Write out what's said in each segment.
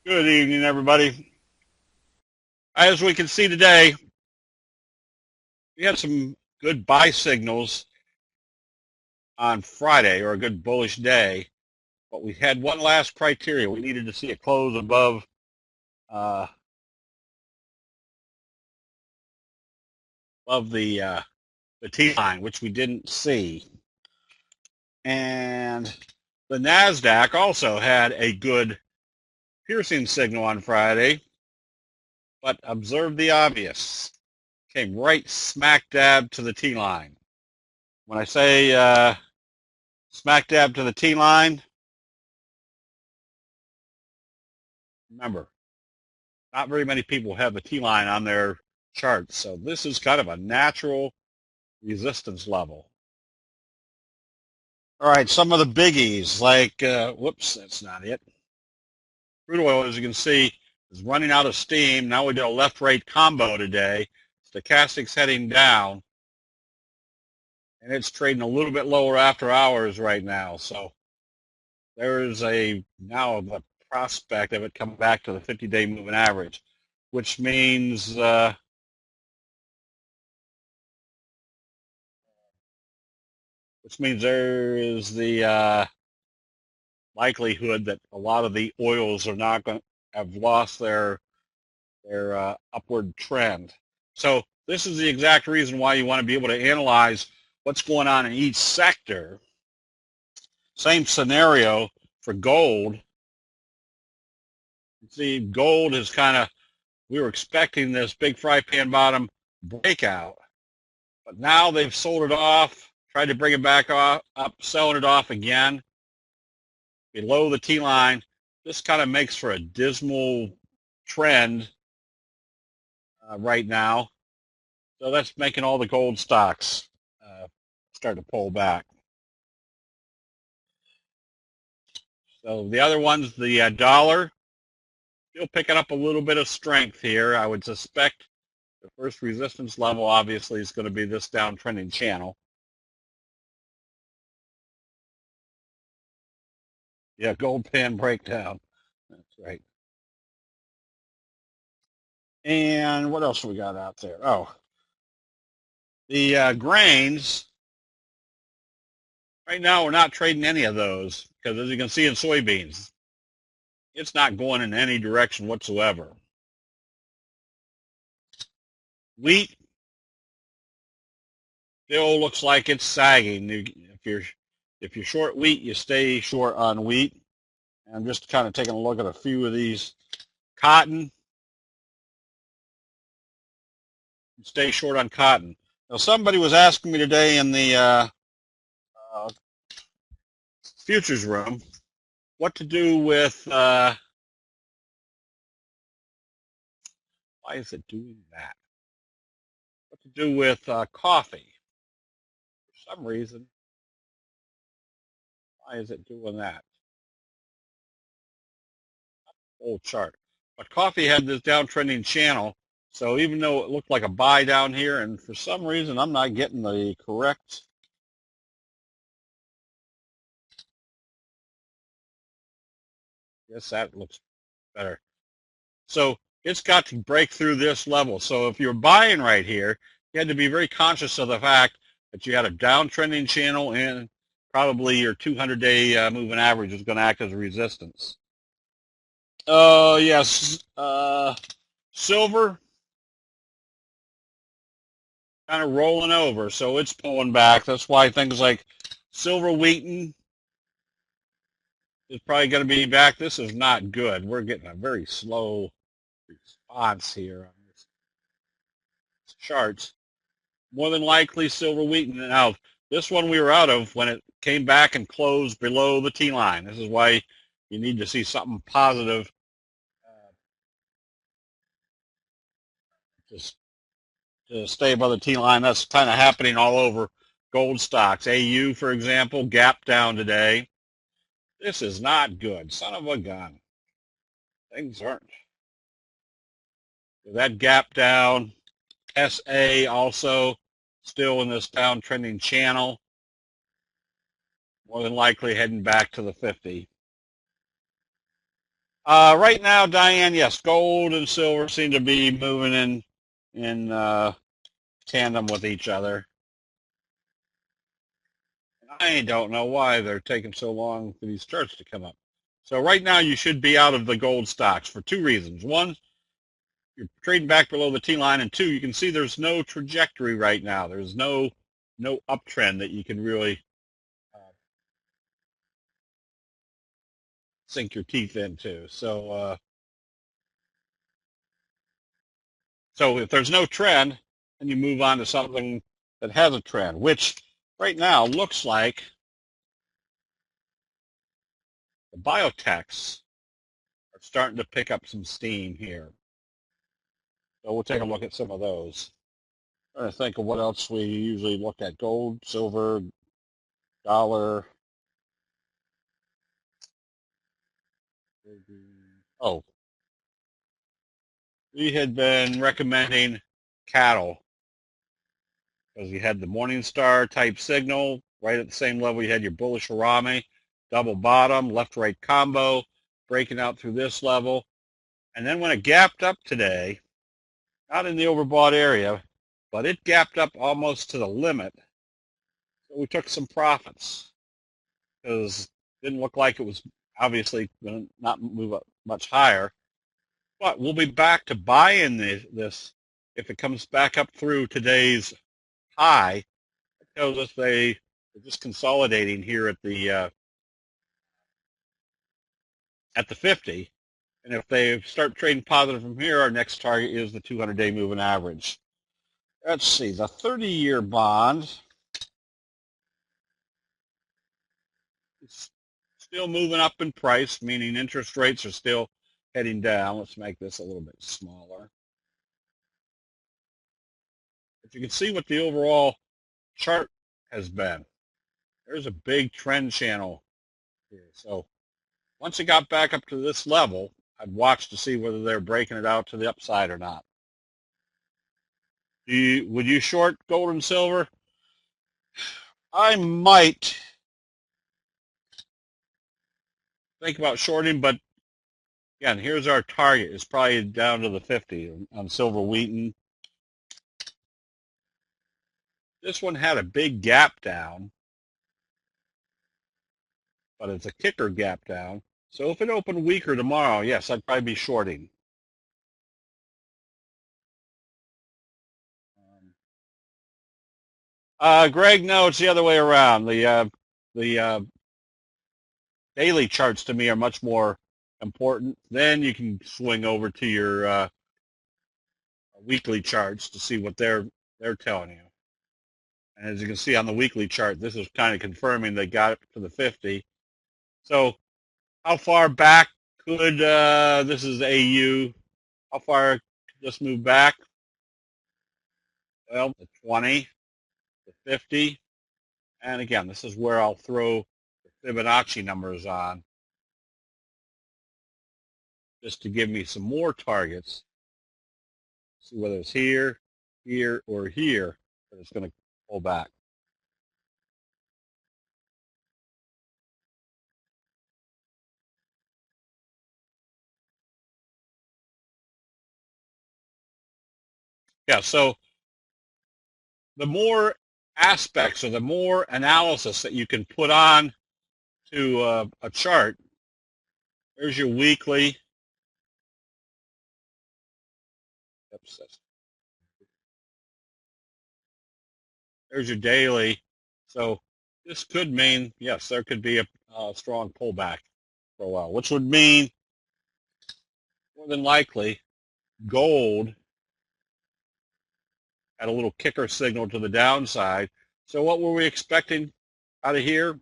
Good evening, everybody. As we can see today, we had some good buy signals on Friday, or a good bullish day, but we had one last criteria. We needed to see a close uh, above the T line, which we didn't see. And the Nasdaq also had a good piercing signal on Friday, but observe the obvious. Came right smack dab to the T line. When I say smack dab to the T line, remember, not very many people have the T line on their charts, so this is kind of a natural resistance level. All right, some of the biggies, like, whoops, that's not it. Crude oil, as you can see, is running out of steam. Now we did a left-right combo today. Stochastic's heading down, and it's trading a little bit lower after hours right now. So there's now the prospect of it coming back to the 50-day moving average, which means there is the likelihood that a lot of the oils are not going to have lost their upward trend. So this is the exact reason why you want to be able to analyze what's going on in each sector. Same scenario for gold. See, gold is we were expecting this big fry pan bottom breakout, but now they've sold it off, tried to bring it back up, selling it off again below the T line. This kind of makes for a dismal trend right now. So that's making all the gold stocks start to pull back. So the other ones, the dollar, still picking up a little bit of strength here. I would suspect the first resistance level obviously is going to be this downtrending channel. Yeah, gold pan breakdown. That's right. And what else we got out there? Oh, the grains. Right now, we're not trading any of those because, as you can see in soybeans, it's not going in any direction whatsoever. Wheat still looks like it's sagging. If you're short wheat, you stay short on wheat. And I'm just kind of taking a look at a few of these. Cotton, stay short on cotton. Now, somebody was asking me today in the uh, futures room what to do with. Why is it doing that? What to do with coffee? For some reason, why is it doing that? Old chart. But coffee had this downtrending channel, so even though it looked like a buy down here, and for some reason I'm not getting the correct. Yes, that looks better. So it's got to break through this level. So if you're buying right here, you had to be very conscious of the fact that you had a downtrending channel and probably your 200-day moving average is going to act as a resistance. Yes. Silver kind of rolling over, so it's pulling back. That's why things like silver wheaton is probably going to be back. This is not good. We're getting a very slow response here on this chart. More than likely silver wheaton. Now, this one we were out of when it came back and closed below the T line. This is why you need to see something positive just to stay above the T line. That's kind of happening all over gold stocks. AU, for example, gap down today. This is not good. Son of a gun. Things aren't. That gap down. SA also still in this downtrending channel. More than likely heading back to the 50. Right now, Diane, yes, gold and silver seem to be moving in tandem with each other. I don't know why they're taking so long for these charts to come up. So right now you should be out of the gold stocks for two reasons. One, you're trading back below the T line, and two, you can see there's no trajectory right now. There's no uptrend that you can really uh, sink your teeth into. So if there's no trend, then you move on to something that has a trend, which right now looks like the biotechs are starting to pick up some steam here. So we'll take a look at some of those. I'm trying to think of what else we usually look at. Gold, silver, dollar. Oh, we had been recommending cattle because you had the Morningstar type signal right at the same level. You had your bullish Harami, double bottom, left-right combo, breaking out through this level. And then when it gapped up today, not in the overbought area, but it gapped up almost to the limit. So we took some profits because it didn't look like it was obviously going to not move up much higher. But we'll be back to buying this if it comes back up through today's high. It tells us they're just consolidating here at the 50. And if they start trading positive from here, our next target is the 200-day moving average. Let's see, the 30-year bond is still moving up in price, meaning interest rates are still heading down. Let's make this a little bit smaller. But you can see what the overall chart has been. There's a big trend channel here. So once it got back up to this level, I'd watch to see whether they're breaking it out to the upside or not. Would you short gold and silver? I might think about shorting, but again, here's our target. It's probably down to the 50 on silver Wheaton. This one had a big gap down, but it's a kicker gap down. So if it opened weaker tomorrow, yes, I'd probably be shorting. Greg, no, it's the other way around. The daily charts to me are much more important. Then you can swing over to your weekly charts to see what they're telling you. And as you can see on the weekly chart, this is kind of confirming they got it to the 50. So how far back could this is AU? How far could this move back? Well, the 20, the 50, and again, this is where I'll throw the Fibonacci numbers on, just to give me some more targets. See whether it's here, here, or here that it's going to pull back. Yeah, so the more aspects or the more analysis that you can put on to a chart, there's your weekly. Oops, there's your daily. So this could mean, yes, there could be a strong pullback for a while, which would mean more than likely gold had a little kicker signal to the downside. So what were we expecting out of here?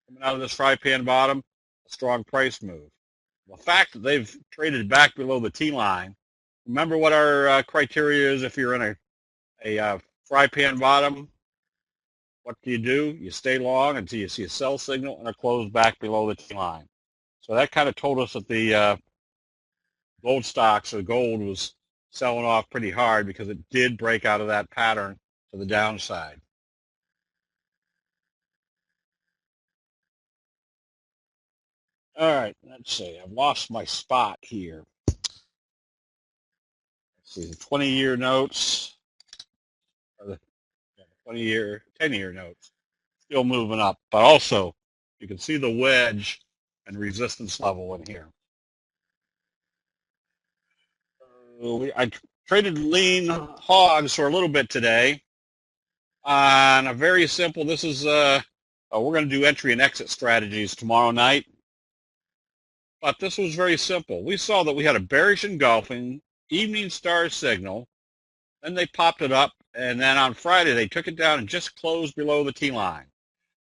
Coming out of this fry pan bottom, a strong price move. The fact that they've traded back below the T-line, remember what our criteria is if you're in a fry pan bottom? What do? You stay long until you see a sell signal and a close back below the T-line. So that kind of told us that the gold stocks or gold was selling off pretty hard because it did break out of that pattern to the downside. All right, let's see. I've lost my spot here. Let's see, the 20-year notes, or the 20-year, 10-year notes, still moving up. But also, you can see the wedge and resistance level in here. I traded lean hogs for a little bit today on a very simple, this is, we're going to do entry and exit strategies tomorrow night. But this was very simple. We saw that we had a bearish engulfing evening star signal. Then they popped it up. And then on Friday, they took it down and just closed below the T-line.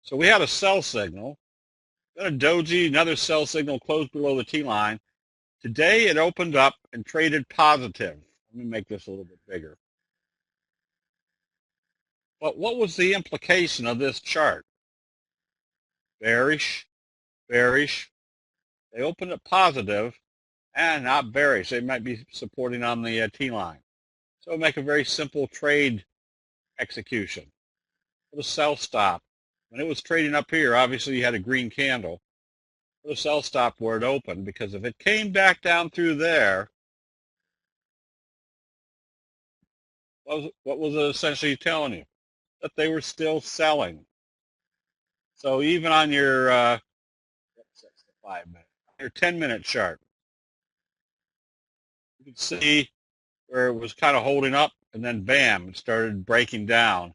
So we had a sell signal. Then a doji, another sell signal closed below the T-line. Today, it opened up and traded positive. Let me make this a little bit bigger. But what was the implication of this chart? Bearish, bearish. They opened it positive and not bearish. They might be supporting on the T-line. So make a very simple trade execution. Put a sell stop. When it was trading up here, obviously you had a green candle. Put a sell stop where it opened, because if it came back down through there, what was it essentially telling you? That they were still selling. So even on your 5-minute, your 10-minute chart, you can see where it was kind of holding up, and then bam, it started breaking down.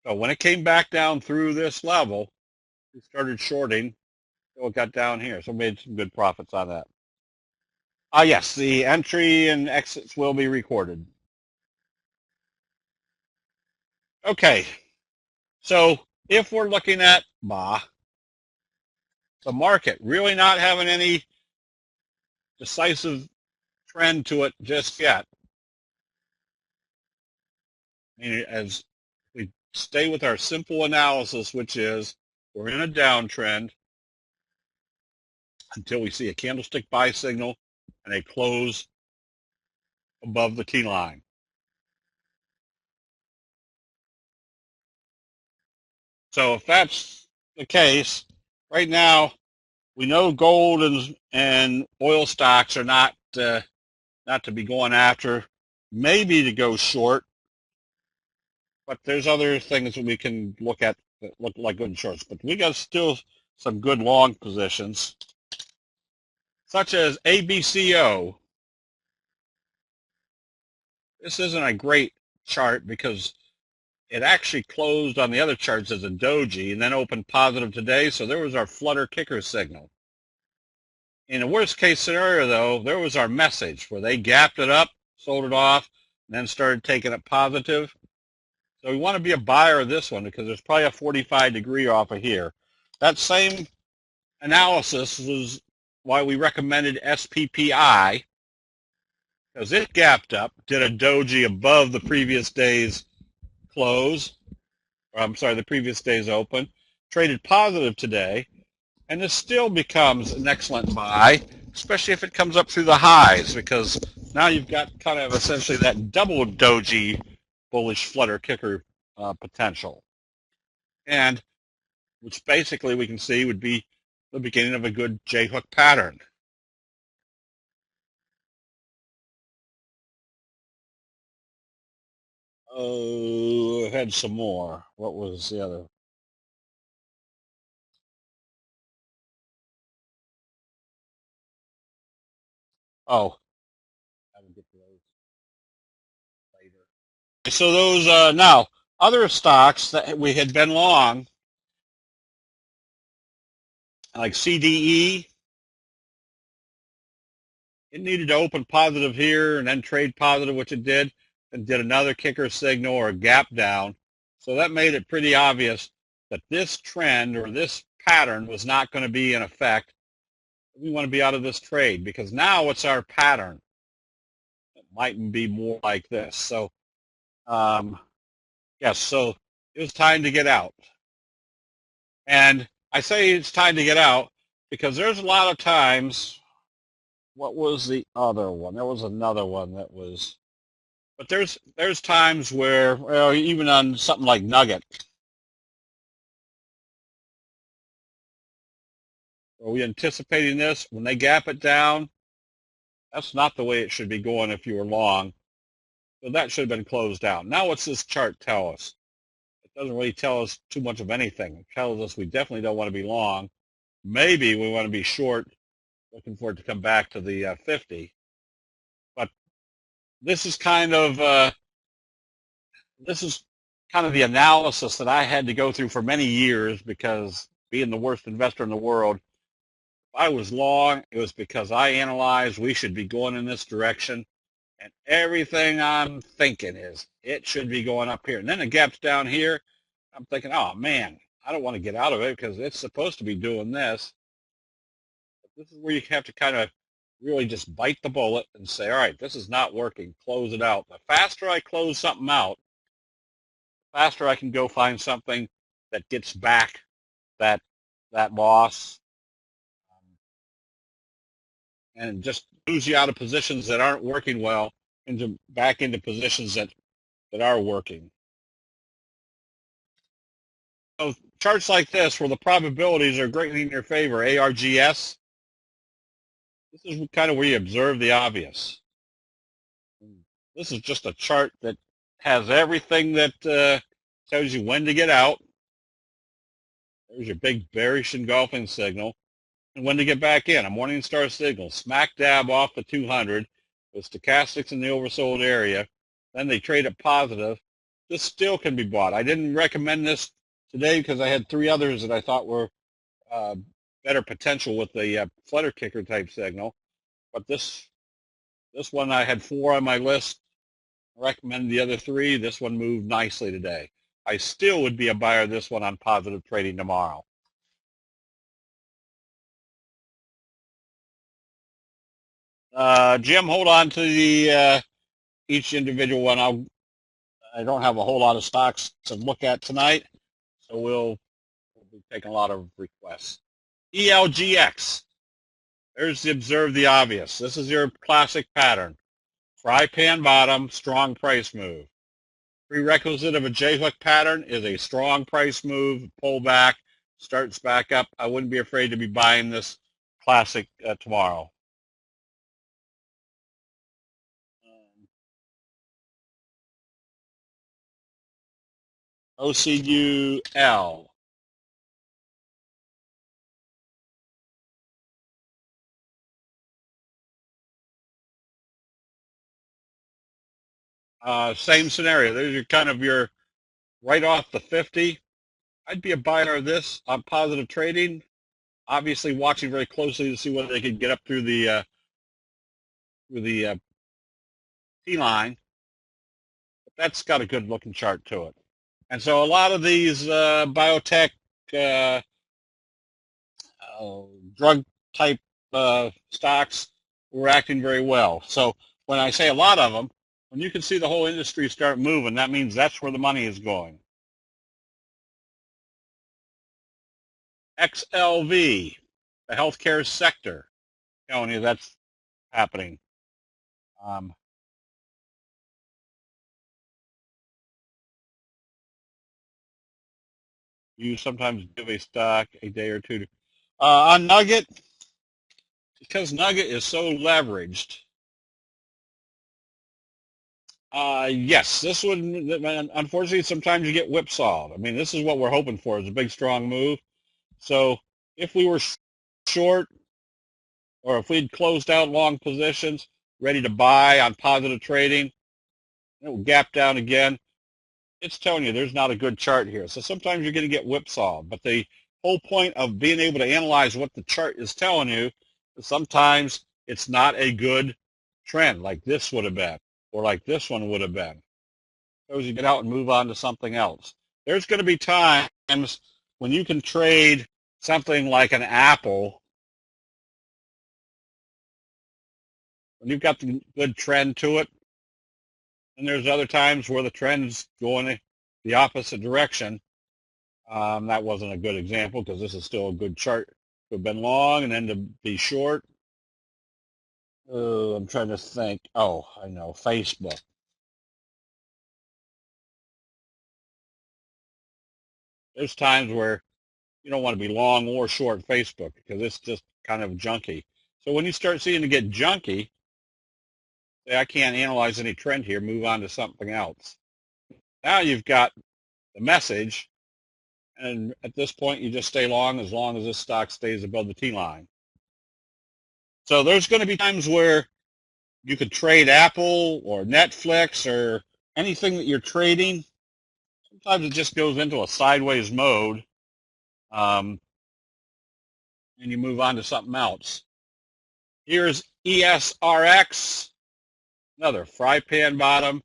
So when it came back down through this level, we started shorting. So it got down here. So made some good profits on that. Yes, the entry and exits will be recorded. Okay. So if we're looking at the market really not having any decisive trend to it just yet, as we stay with our simple analysis, which is we're in a downtrend until we see a candlestick buy signal and a close above the T line. So if that's the case, right now we know gold and oil stocks are not to be going after, maybe to go short, but there's other things that we can look at that look like good shorts. But we got still some good long positions, such as ABCO. This isn't a great chart because it actually closed on the other charts as a doji and then opened positive today, so there was our flutter kicker signal. In a worst case scenario, though, there was our message where they gapped it up, sold it off, and then started taking it positive. So we want to be a buyer of this one because there's probably a 45-degree off of here. That same analysis was why we recommended SPPI, because it gapped up, did a doji above the previous day's close, or I'm sorry, the previous day's open, traded positive today, and this still becomes an excellent buy, especially if it comes up through the highs, because now you've got kind of essentially that double doji bullish flutter kicker potential, and which basically we can see would be the beginning of a good J-hook pattern. Oh, I had some more. What was the other? Oh, I will get to those later. So those now other stocks that we had been long, like CDE, it needed to open positive here and then trade positive, which it did, and did another kicker signal or a gap down. So that made it pretty obvious that this trend or this pattern was not going to be in effect. We want to be out of this trade because now it's our pattern. It might be more like this. So, yes, so it was time to get out. And I say it's time to get out because there's a lot of times. What was the other one? There was another one that was, but there's times where, well, even on something like Nugget, Are we anticipating this? When they gap it down, that's not the way it should be going if you were long. So that should have been closed out. Now what's this chart tell us? It doesn't really tell us too much of anything. It tells us we definitely don't want to be long. Maybe we want to be short, looking for it to come back to the 50. But this is kind of the analysis that I had to go through for many years, because being the worst investor in the world, if I was long, it was because I analyzed we should be going in this direction, and everything I'm thinking is it should be going up here. And then it gaps down here. I'm thinking, oh man, I don't want to get out of it because it's supposed to be doing this. But this is where you have to kind of really just bite the bullet and say, all right, this is not working. Close it out. The faster I close something out, the faster I can go find something that gets back that loss, and just moves you out of positions that aren't working well back into positions that are working. So charts like this, where the probabilities are greatly in your favor, ARGS, this is kind of where you observe the obvious. This is just a chart that has everything that tells you when to get out. There's your big bearish engulfing signal. And when to get back in, a Morningstar signal, smack dab off the 200, with stochastics in the oversold area. Then they trade it positive. This still can be bought. I didn't recommend this today because I had 3 others that I thought were better potential with the flutter kicker type signal. But this one, I had 4 on my list. I recommend the other 3. This one moved nicely today. I still would be a buyer of this one on positive trading tomorrow. Jim, hold on to the each individual one. I don't have a whole lot of stocks to look at tonight, so we'll be taking a lot of requests. ELGX. There's the observe the obvious. This is your classic pattern. Fry pan bottom, strong price move. Prerequisite of a J-hook pattern is a strong price move, pull back, starts back up. I wouldn't be afraid to be buying this classic tomorrow. OCUL. Same scenario. There's your kind of your right off the 50. I'd be a buyer of this on positive trading. Obviously, watching very closely to see whether they could get up through the T line. But that's got a good looking chart to it. And so a lot of these biotech drug type stocks were acting very well. So when I say a lot of them, when you can see the whole industry start moving, that means that's where the money is going. XLV, the healthcare sector, telling you that's happening. You sometimes give a stock a day or two. On Nugget, because Nugget is so leveraged, yes, this would, unfortunately, sometimes you get whipsawed. I mean, this is what we're hoping for, is a big, strong move. So if we were short, or if we'd closed out long positions, ready to buy on positive trading, it will gap down again. It's telling you there's not a good chart here. So sometimes you're going to get whipsawed. But the whole point of being able to analyze what the chart is telling you is sometimes it's not a good trend like this would have been, or like this one would have been. So you get out and move on to something else. There's going to be times when you can trade something like an Apple, when you've got the good trend to it, and there's other times where the trend's going the opposite direction. That wasn't a good example because this is still a good chart to have been long and then to be short. I'm trying to think. Oh, I know, Facebook. There's times where you don't want to be long or short Facebook because it's just kind of junky. So when you start seeing it get junky, say I can't analyze any trend here, move on to something else. Now you've got the message, and at this point you just stay long as this stock stays above the T line. So there's going to be times where you could trade Apple or Netflix or anything that you're trading. Sometimes it just goes into a sideways mode, and you move on to something else. Here's ESRX, another fry pan bottom,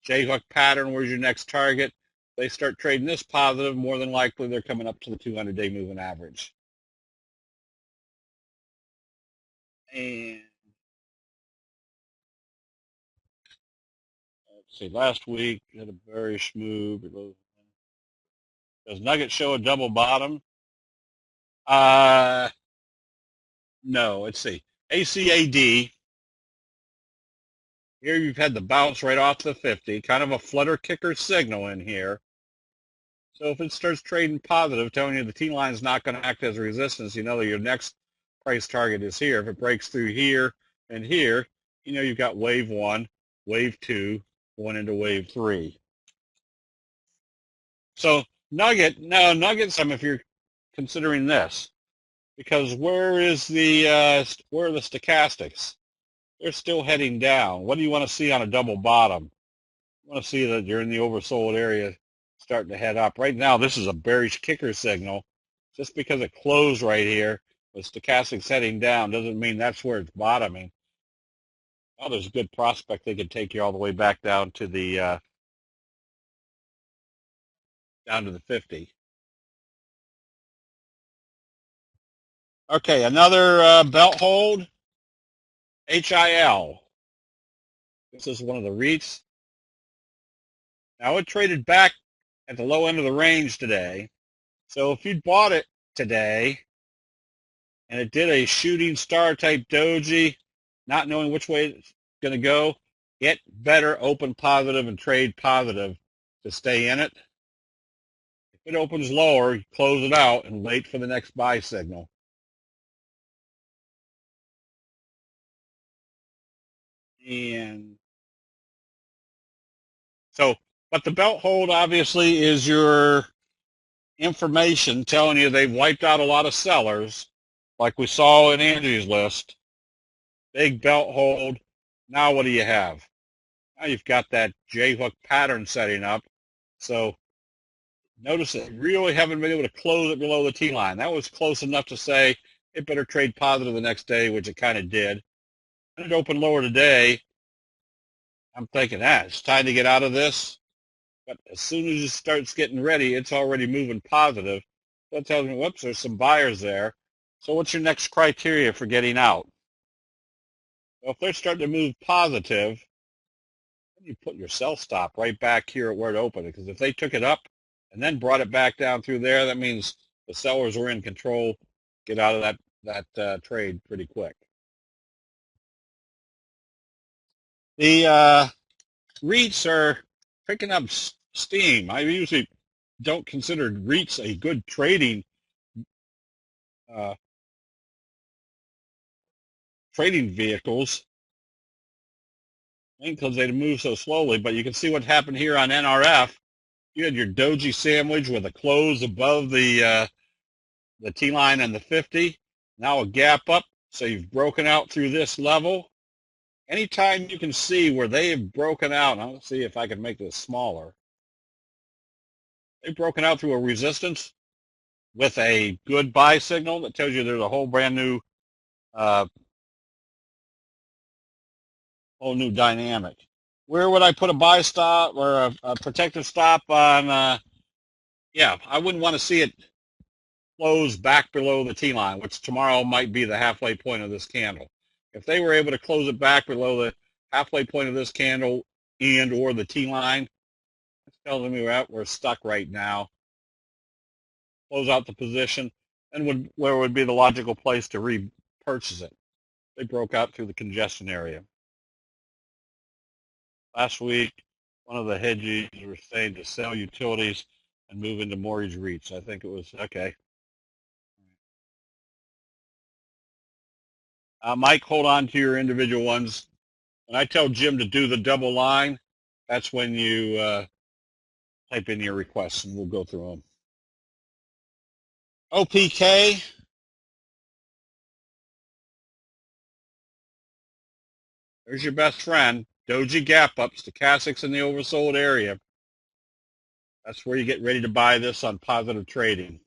J-hook pattern. Where's your next target? They start trading this positive, more than likely they're coming up to the 200-day moving average. And let's see, last week had a bearish move. Does Nugget show a double bottom? No, let's see. ACAD. Here you've had the bounce right off the 50, kind of a flutter kicker signal in here. So if it starts trading positive, telling you the T line is not going to act as a resistance, you know that your next price target is here. If it breaks through here and here, you know you've got wave 1, wave 2, going into wave 3. So Nuggets, if you're considering this, because where are the stochastics? They're still heading down. What do you want to see on a double bottom? You want to see that you're in the oversold area starting to head up. Right now, this is a bearish kicker signal. Just because it closed right here, the stochastics heading down, doesn't mean that's where it's bottoming. Well, there's a good prospect they could take you all the way back down to the 50. Okay, another belt hold, HIL. This is one of the REITs. Now it traded back at the low end of the range today. So if you bought it today and it did a shooting star type doji, not knowing which way it's going to go, it better open positive and trade positive to stay in it. If it opens lower, close it out and wait for the next buy signal. And so, but the belt hold obviously is your information telling you they've wiped out a lot of sellers, like we saw in Andrew's list. Big belt hold. Now what do you have? Now you've got that J-hook pattern setting up. So notice that you really haven't been able to close it below the T-line. That was close enough to say it better trade positive the next day, which it kind of did. And it opened lower today. I'm thinking, it's time to get out of this. But as soon as it starts getting ready, it's already moving positive. That tells me, whoops, there's some buyers there. So what's your next criteria for getting out? Well, if they're starting to move positive, then you put your sell stop right back here at where it opened. Because if they took it up and then brought it back down through there, that means the sellers were in control. Get out of that trade pretty quick. The REITs are picking up steam. I usually don't consider REITs a good trading vehicles because they move so slowly. But you can see what happened here on NRF. You had your doji sandwich with a close above the T-line and the 50. Now a gap up, so you've broken out through this level. Anytime you can see where they have broken out, and I'll see if I can make this smaller. They've broken out through a resistance with a good buy signal that tells you there's a whole new dynamic. Where would I put a buy stop or a protective stop on? I wouldn't want to see it close back below the T-line, which tomorrow might be the halfway point of this candle. If they were able to close it back below the halfway point of this candle and or the T-line, it's telling me we're stuck right now. Close out the position, and where would be the logical place to repurchase it? They broke out through the congestion area. Last week, one of the hedges were saying to sell utilities and move into mortgage REITs. I think it was, okay, Mike, hold on to your individual ones. When I tell Jim to do the double line, that's when you type in your requests, and we'll go through them. OPK. There's your best friend. Doji gap up, stochastics in the oversold area. That's where you get ready to buy this on positive trading.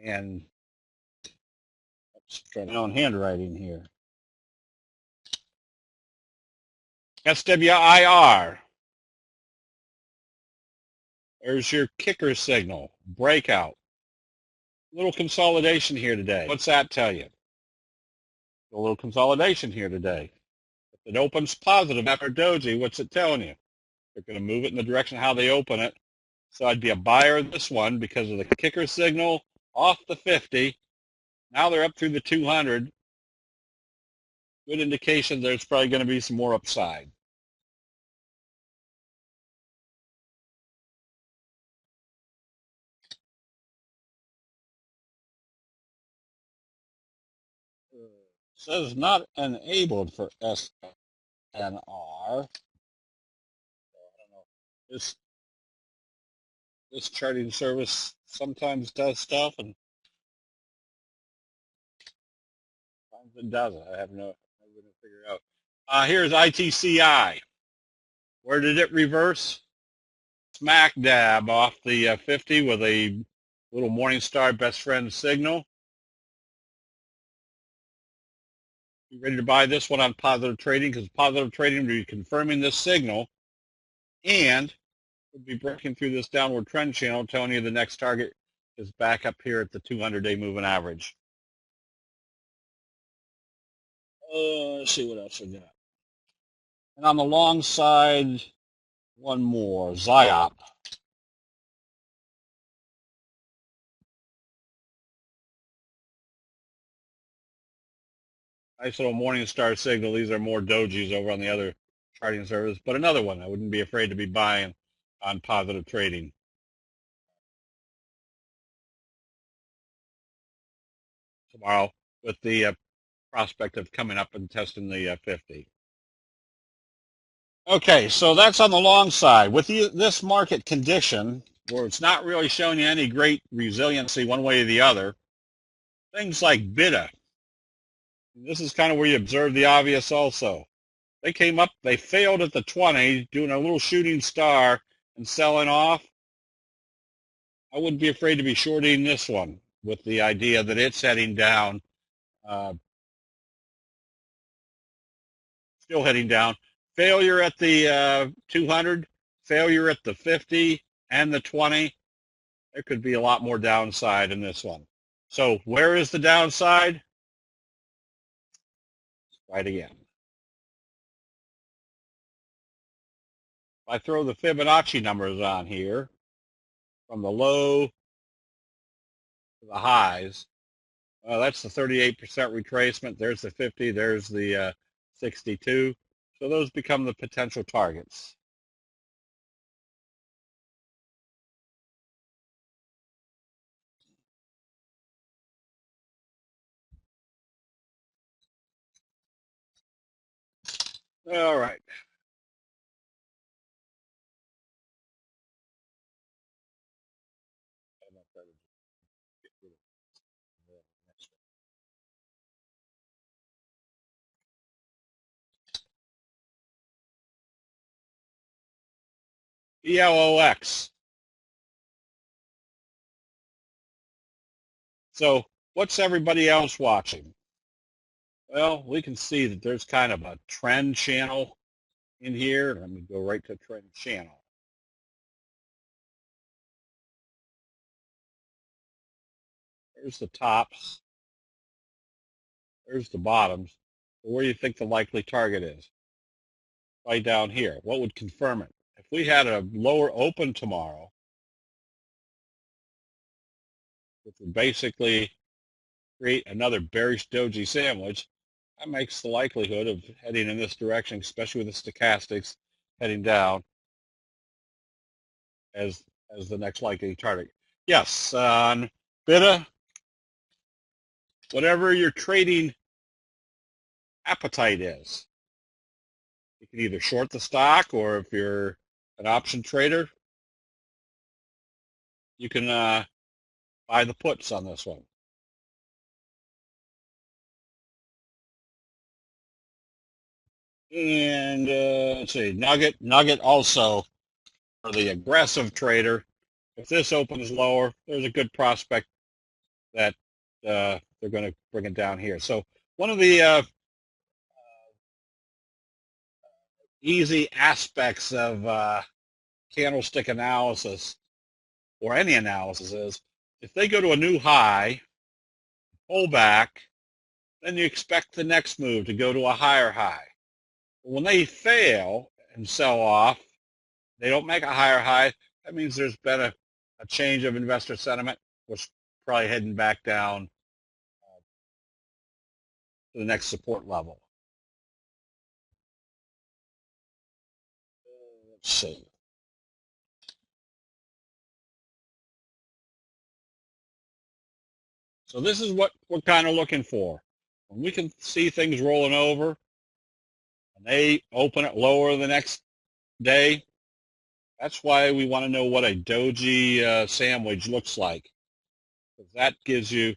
And let's try my own handwriting here. SWIR. There's your kicker signal. Breakout. Little consolidation here today. What's that tell you? A little consolidation here today. If it opens positive after doji, what's it telling you? They're going to move it in the direction of how they open it. So I'd be a buyer of this one because of the kicker signal off the 50. Now they're up through the 200. Good indication there's probably going to be some more upside. Says not enabled for SNR. I don't know. This charting service sometimes does stuff and sometimes it doesn't. I have no way to figure it out. Here's ITCI. Where did it reverse? Smack dab off the 50 with a little Morningstar best friend signal. You ready to buy this one on positive trading? Because positive trading will be confirming this signal and would be breaking through this downward trend channel, telling you the next target is back up here at the 200-day moving average. Let's see what else we got. And on the long side, one more, Zyop. Nice little Morningstar signal. These are more dojis over on the other charting service, but another one I wouldn't be afraid to be buying on positive trading. Tomorrow with the prospect of coming up and testing the 50. Okay, so that's on the long side. With this market condition, where it's not really showing you any great resiliency one way or the other, things like BIDA, this is kind of where you observe the obvious also. They came up, they failed at the 20, doing a little shooting star and selling off. I wouldn't be afraid to be shorting this one with the idea that it's heading down, still heading down. Failure at the 200, failure at the 50 and the 20. There could be a lot more downside in this one. So where is the downside? Right again. If I throw the Fibonacci numbers on here, from the low to the highs, that's the 38% retracement. There's the 50. There's the 62. So those become the potential targets. All right. ELOX. So what's everybody else watching? Well, we can see that there's kind of a trend channel in here. Let me go right to trend channel. There's the tops. There's the bottoms. Where do you think the likely target is? Right down here. What would confirm it? If we had a lower open tomorrow, which would basically create another bearish doji sandwich, that makes the likelihood of heading in this direction, especially with the stochastics heading down, as the next likely target. Yes, on BITA, whatever your trading appetite is. You can either short the stock, or if you're an option trader, you can buy the puts on this one. And let's see, Nugget also for the aggressive trader. If this opens lower, there's a good prospect that they're going to bring it down here. So one of the easy aspects of candlestick analysis, or any analysis, is if they go to a new high, pull back, then you expect the next move to go to a higher high. When they fail and sell off, they don't make a higher high, that means there's been a change of investor sentiment, which is probably heading back down to the next support level. Let's see. So this is what we're kind of looking for. When we can see things rolling over, and they open it lower the next day, that's why we want to know what a doji sandwich looks like. Because that gives you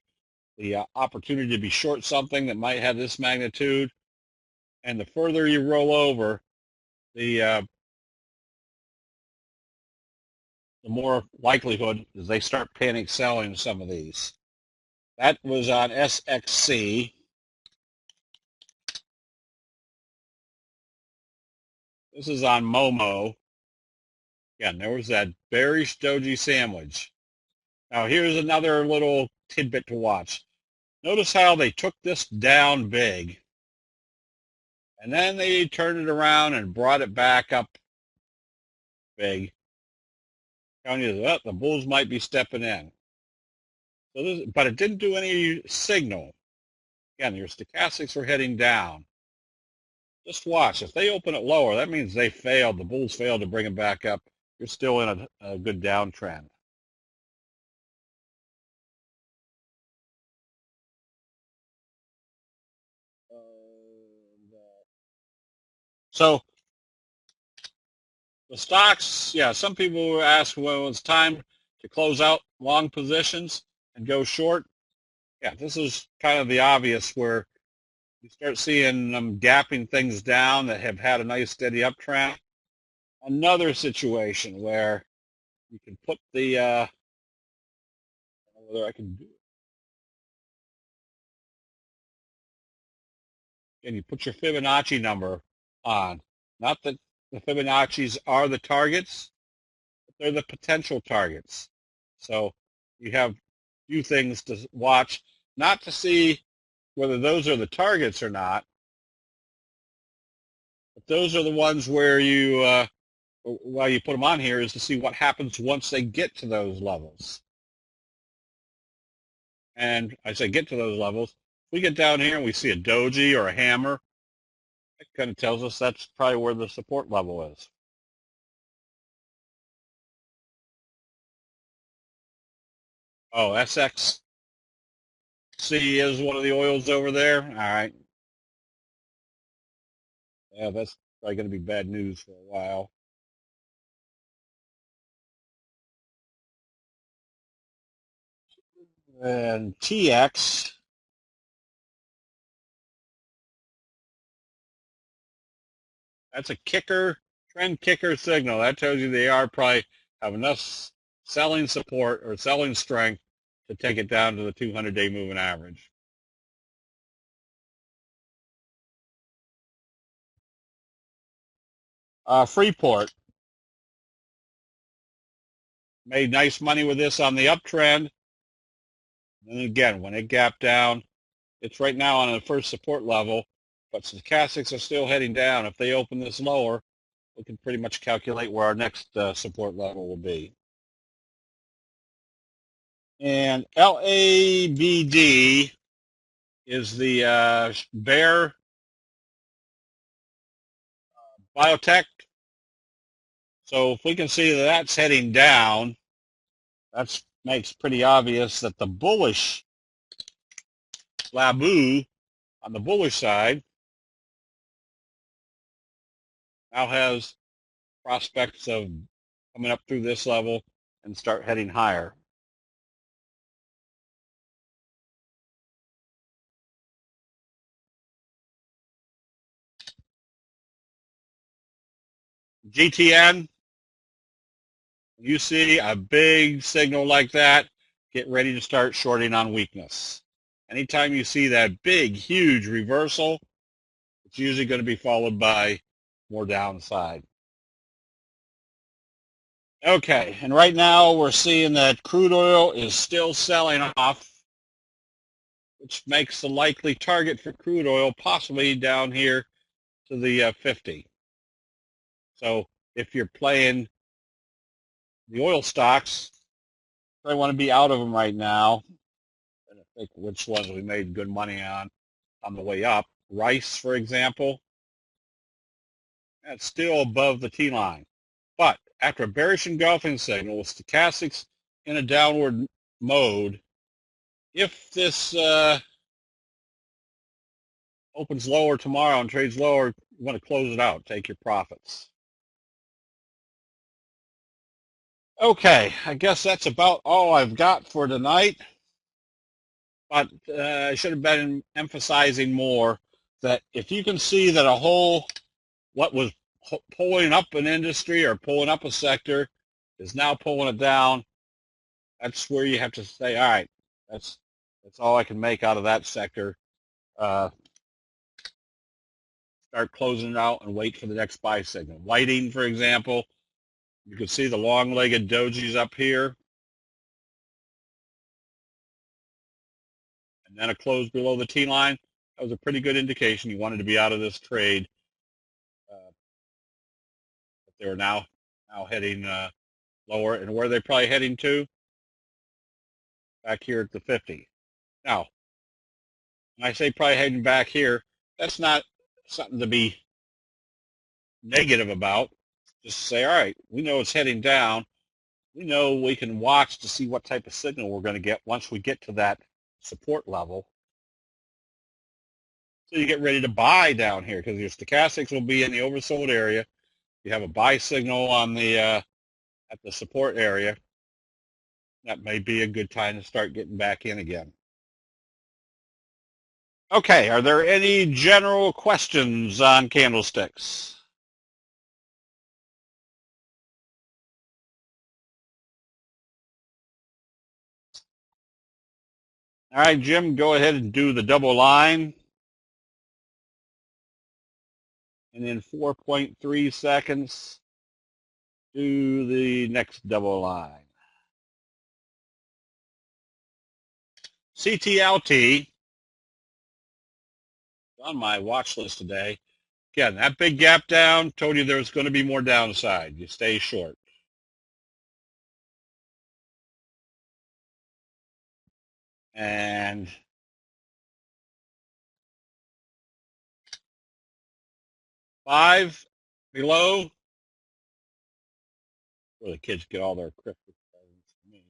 the opportunity to be short something that might have this magnitude. And the further you roll over, the more likelihood is they start panic selling some of these. That was on SXC. This is on Momo. Again, there was that bearish doji sandwich. Now here's another little tidbit to watch. Notice how they took this down big, and then they turned it around and brought it back up big. Telling you that the bulls might be stepping in. So this, but it didn't do any signal. Again, your stochastics are heading down. Just watch. If they open it lower, that means they failed. The bulls failed to bring it back up. You're still in a good downtrend. So the stocks, yeah, some people ask, well, it's time to close out long positions and go short. Yeah, this is kind of the obvious where you start seeing them gapping things down that have had a nice steady uptrend. Another situation where you can put the, I don't know whether I can do it. And you put your Fibonacci number on. Not that the Fibonacci's are the targets, but they're the potential targets. So you have a few things to watch, not to see whether those are the targets or not, but those are the ones where you, why you put them on here is to see what happens once they get to those levels. And I say get to those levels. If we get down here and we see a doji or a hammer, it kind of tells us that's probably where the support level is. Oh, SXC is one of the oils over there. All right. Yeah, that's probably going to be bad news for a while. And TX, that's a kicker, trend kicker signal. That tells you they are probably have enough selling support or selling strength to take it down to the 200-day moving average. Freeport made nice money with this on the uptrend. And again, when it gapped down, it's right now on the first support level, but stochastics are still heading down. If they open this lower, we can pretty much calculate where our next support level will be. And LABD is the Bayer Biotech. So if we can see that that's heading down, that makes pretty obvious that the bullish Labu on the bullish side now has prospects of coming up through this level and start heading higher. GTN, you see a big signal like that, get ready to start shorting on weakness. Anytime you see that big, huge reversal, it's usually going to be followed by more downside. Okay, and right now we're seeing that crude oil is still selling off, which makes the likely target for crude oil possibly down here to the 50. So if you're playing the oil stocks, I want to be out of them right now. And I think which ones we made good money on the way up. Rice, for example, that's still above the T-line. But after a bearish engulfing signal with stochastics in a downward mode, if this opens lower tomorrow and trades lower, you want to close it out. Take your profits. Okay, I guess that's about all I've got for tonight. But I should have been emphasizing more that if you can see that a whole, what was pulling up an industry or pulling up a sector is now pulling it down, that's where you have to say, all right, that's all I can make out of that sector. Start closing it out and wait for the next buy signal. Lighting, for example, you can see the long-legged dojis up here. And then a close below the T-line. That was a pretty good indication you wanted to be out of this trade. But they were now heading lower. And where are they probably heading to? Back here at the 50. Now, when I say probably heading back here, that's not something to be negative about. Just say, all right, we know it's heading down. We know we can watch to see what type of signal we're going to get once we get to that support level. So you get ready to buy down here because your stochastics will be in the oversold area. You have a buy signal on the at the support area. That may be a good time to start getting back in again. Okay, are there any general questions on candlesticks? All right, Jim, go ahead and do the double line. And in 4.3 seconds, do the next double line. CTLT on my watch list today. Again, that big gap down told you there was going to be more downside. You stay short. And five below, where the kids get all their Christmas presents from me.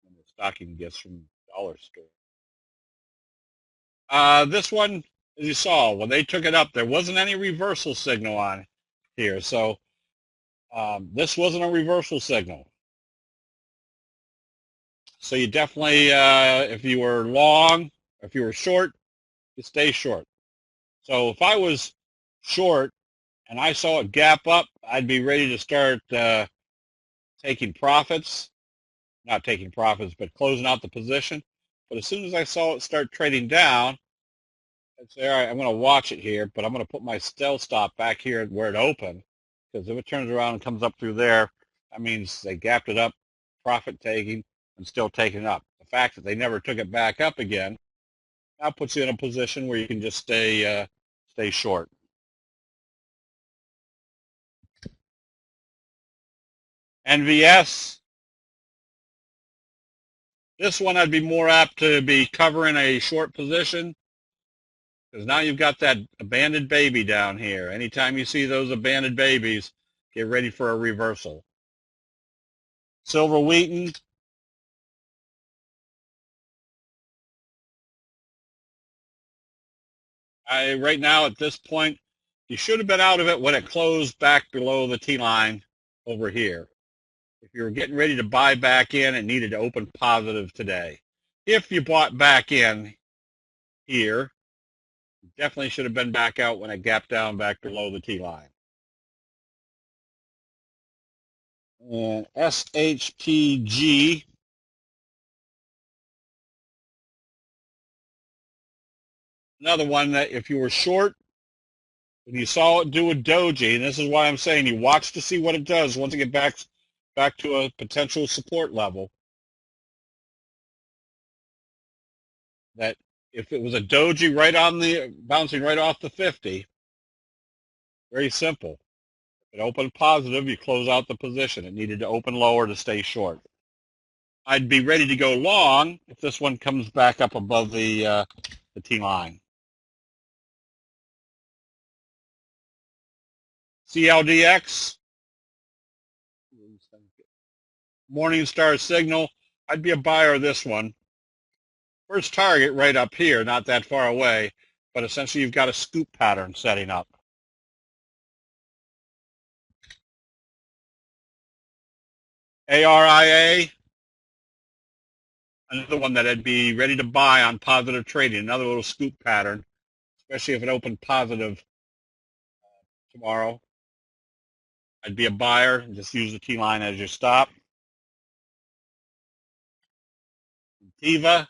And the stocking gifts from the dollar store. This one, as you saw, when they took it up, there wasn't any reversal signal on here. So this wasn't a reversal signal. So you definitely, if you were long, if you were short, you stay short. So if I was short and I saw it gap up, I'd be ready to start taking profits. Not taking profits, but closing out the position. But as soon as I saw it start trading down, I'd say, all right, I'm going to watch it here, but I'm going to put my stealth stop back here where it opened, because if it turns around and comes up through there, that means they gapped it up, profit taking, and still taking it up. The fact that they never took it back up again now puts you in a position where you can just stay short. NVS, this one I'd be more apt to be covering a short position Because now you've got that abandoned baby down here. Anytime you see those abandoned babies, get ready for a reversal. Silver Wheaton. Right now at this point, you should have been out of it when it closed back below the T-line over here. If you were getting ready to buy back in, it needed to open positive today. If you bought back in here, you definitely should have been back out when it gapped down back below the T-line. And SHPG. Another one that if you were short, and you saw it do a doji, and this is why I'm saying you watch to see what it does once it gets back to a potential support level. That if it was a doji right on the bouncing right off the 50, very simple. If it opened positive, you close out the position. It needed to open lower to stay short. I'd be ready to go long if this one comes back up above the T line. CLDX, Morningstar signal. I'd be a buyer of this one. First target right up here, not that far away, but essentially you've got a scoop pattern setting up. ARIA, another one that I'd be ready to buy on positive trading, another little scoop pattern, especially if it opened positive tomorrow. I'd be a buyer and just use the T-line as your stop. Tiva,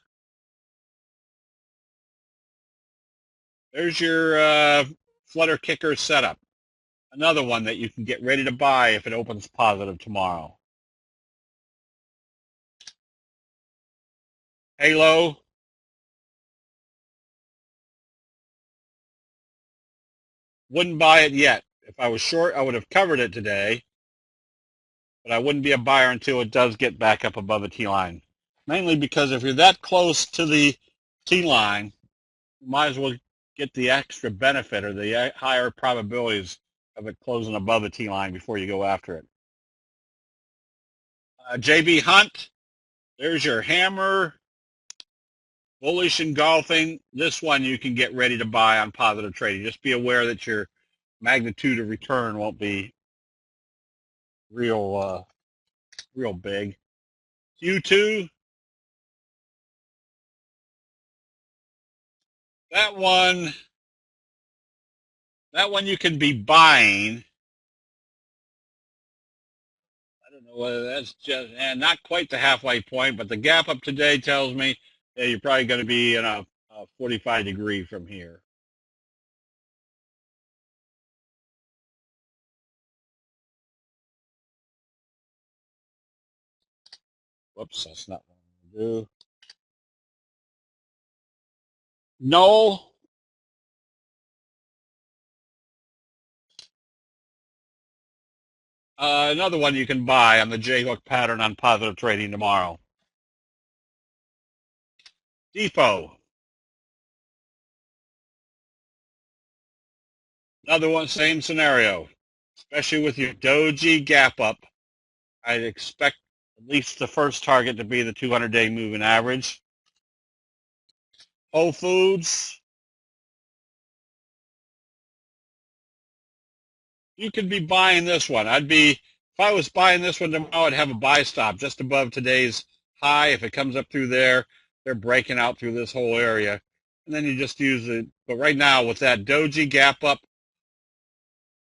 there's your flutter kicker setup. Another one that you can get ready to buy if it opens positive tomorrow. Halo, wouldn't buy it yet. If I was short, I would have covered it today, but I wouldn't be a buyer until it does get back up above the T-line. Mainly because if you're that close to the T-line, you might as well get the extra benefit or the higher probabilities of it closing above the T-line before you go after it. JB Hunt, there's your hammer. Bullish engulfing. This one you can get ready to buy on positive trading. Just be aware that your magnitude of return won't be real big. Q2, that one you can be buying. I don't know whether that's just not quite the halfway point, but the gap up today tells me that you're probably going to be in a 45 degree from here. Whoops, that's not what I'm going to do. No. Another one you can buy on the J-hook pattern on positive trading tomorrow. Depot. Another one, same scenario. Especially with your doji gap up, I'd expect at least the first target to be the 200-day moving average. Whole Foods. You could be buying this one. If I was buying this one tomorrow, I'd have a buy stop just above today's high. If it comes up through there, they're breaking out through this whole area. And then you just use it. But right now, with that doji gap up,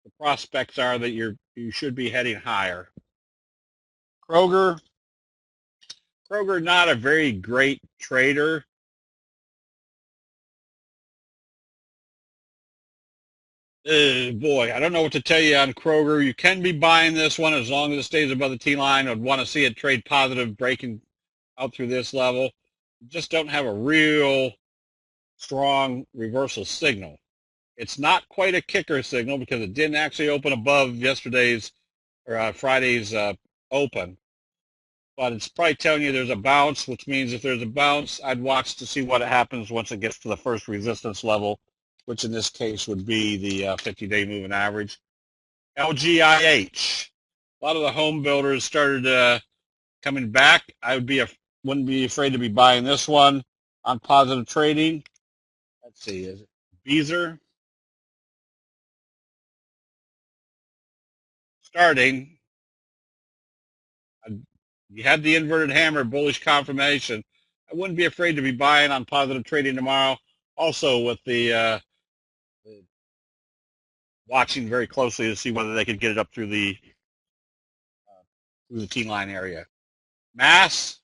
the prospects are that you should be heading higher. Kroger, not a very great trader. Boy, I don't know what to tell you on Kroger. You can be buying this one as long as it stays above the T-line. I'd want to see it trade positive, breaking out through this level. You just don't have a real strong reversal signal. It's not quite a kicker signal because it didn't actually open above yesterday's or Friday's open. But it's probably telling you there's a bounce, which means if there's a bounce, I'd watch to see what happens once it gets to the first resistance level which in this case would be the 50-day moving average. LGIH. A lot of the home builders started coming back. Wouldn't be afraid to be buying this one on positive trading. Let's see, is it Beazer? Starting. You had the inverted hammer bullish confirmation. I wouldn't be afraid to be buying on positive trading tomorrow. Also with the watching very closely to see whether they could get it up through the T line area. Mass,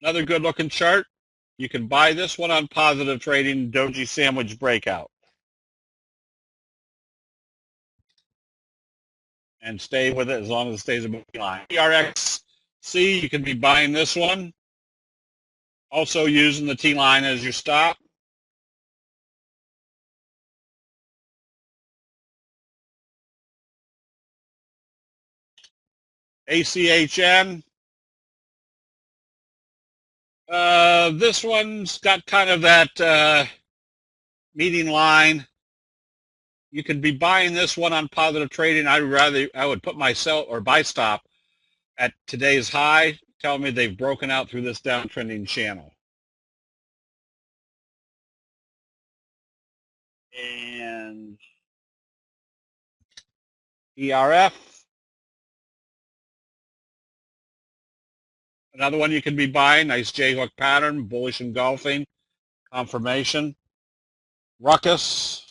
another good looking chart. You can buy this one on positive trading, Doji Sandwich Breakout. And stay with it as long as it stays above the line. ERXC, you can be buying this one. Also using the T line as your stop. ACHN. This one's got kind of that meeting line. You could be buying this one on positive trading. I would put my sell or buy stop at today's high, telling me they've broken out through this downtrending channel. And ERF. Another one you can be buying. Nice J-hook pattern, bullish engulfing, confirmation. Ruckus.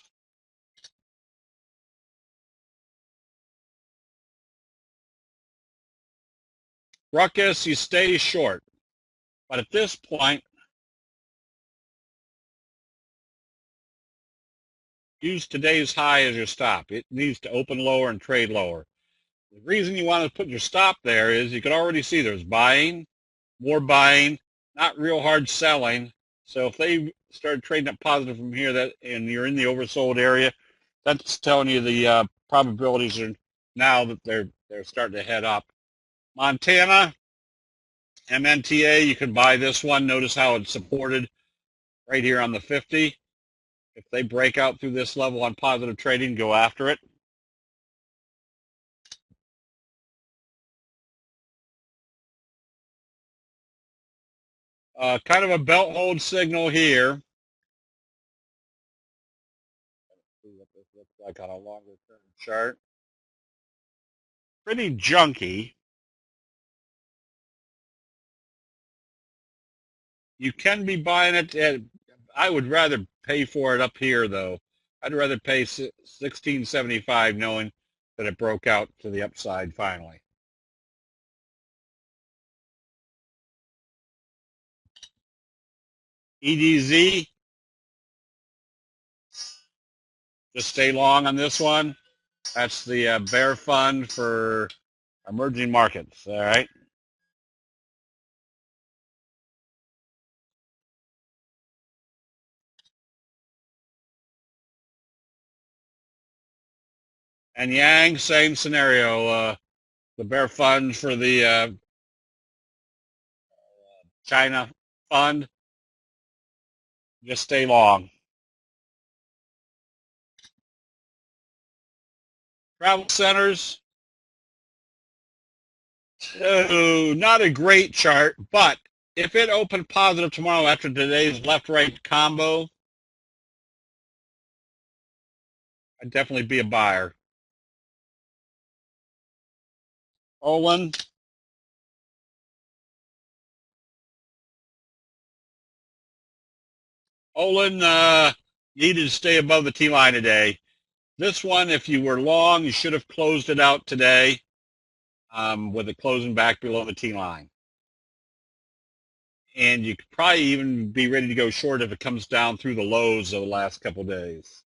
Ruckus, you stay short. But at this point, use today's high as your stop. It needs to open lower and trade lower. The reason you want to put your stop there is you can already see there's buying, more buying, not real hard selling. So if they start trading up positive from here and you're in the oversold area, that's telling you the probabilities are now that they're starting to head up. Montana, MNTA, you can buy this one. Notice how it's supported right here on the 50. If they break out through this level on positive trading, go after it. Kind of a belt hold signal here. See what this looks like on a longer term chart. Pretty junky. You can be buying it. I would rather pay for it up here, though. I'd rather pay $16.75 knowing that it broke out to the upside finally. EDZ, just stay long on this one. That's the bear fund for emerging markets, all right? And Yang, same scenario. The bear fund for the China fund, just stay long. Travel centers, not a great chart, but if it opened positive tomorrow after today's left-right combo, I'd definitely be a buyer. Olin. Olin needed to stay above the T-line today. This one, if you were long, you should have closed it out today with it closing back below the T-line. And you could probably even be ready to go short if it comes down through the lows of the last couple of days.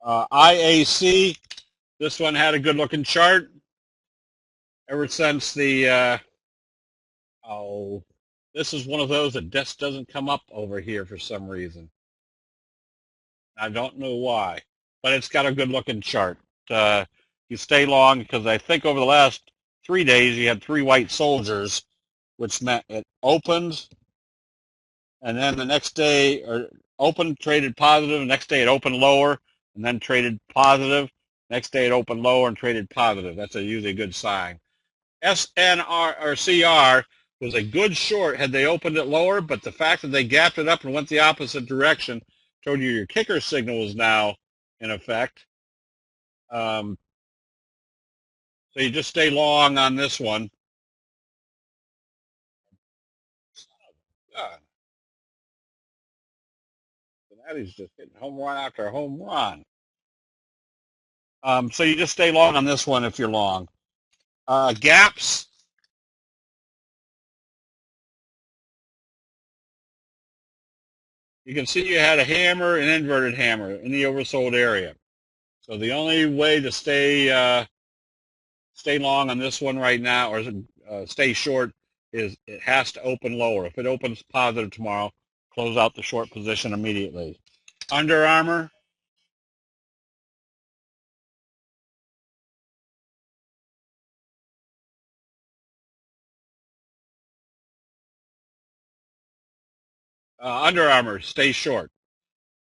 IAC, this one had a good-looking chart ever since the, this is one of those that just doesn't come up over here for some reason. I don't know why, but it's got a good-looking chart. You stay long because I think over the last 3 days, you had 3 white soldiers, which meant it opened, and then the next day, or opened, traded positive, the next day it opened lower, and then traded positive. Next day it opened lower and traded positive. That's usually a good sign. SNR or CR was a good short had they opened it lower, but the fact that they gapped it up and went the opposite direction told you your kicker signal is now in effect. So you just stay long on this one. God, Cincinnati's just hitting home run after home run. So you just stay long on this one if you're long. Gaps. You can see you had a hammer, an inverted hammer in the oversold area. So the only way to stay long on this one right now, or stay short, is it has to open lower. If it opens positive tomorrow, close out the short position immediately. Under Armour. Under Armour, stay short.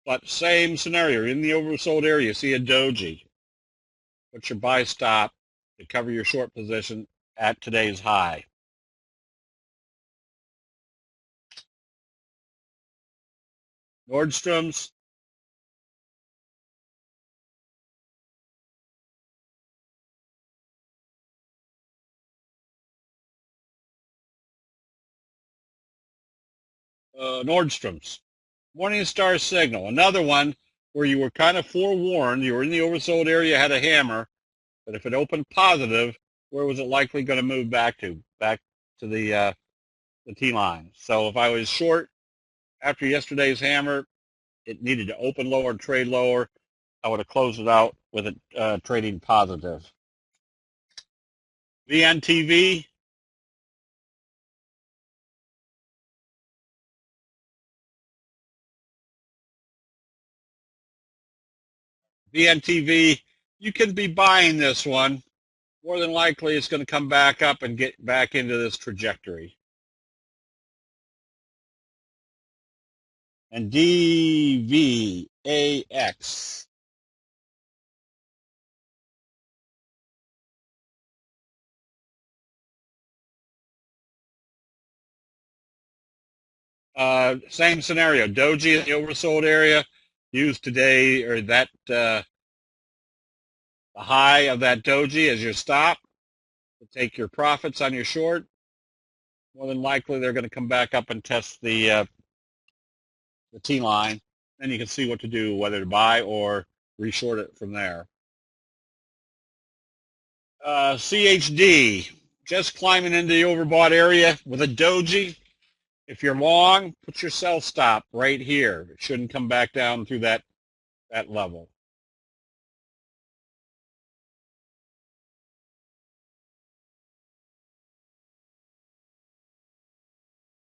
But same scenario, in the oversold area, you see a doji. Put your buy stop to cover your short position at today's high. Nordstrom's. Nordstrom's. Morningstar signal, another one where you were kind of forewarned. You were in the oversold area, had a hammer, but if it opened positive, where was it likely going to move back to? Back to the T-line. So if I was short after yesterday's hammer, it needed to open lower and trade lower. I would have closed it out with it trading positive. VNTV. VNTV, you can be buying this one. More than likely, it's going to come back up and get back into this trajectory. And DVAX. Same scenario. Doji in the oversold area. Use today or that the high of that doji as your stop to take your profits on your short. More than likely, they're going to come back up and test the T line. Then you can see what to do, whether to buy or reshort it from there. CHD, just climbing into the overbought area with a doji. If you're long, put your sell stop right here. It shouldn't come back down through that level.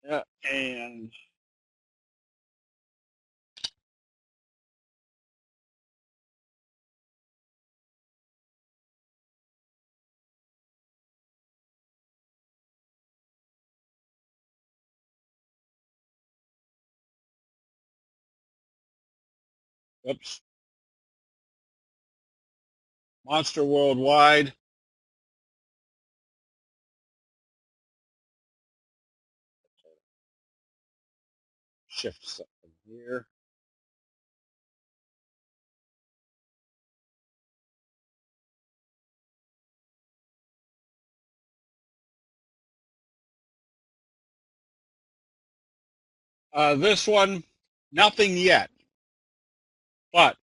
Yeah, and oops, Monster Worldwide. Shift something here. This one, nothing yet. But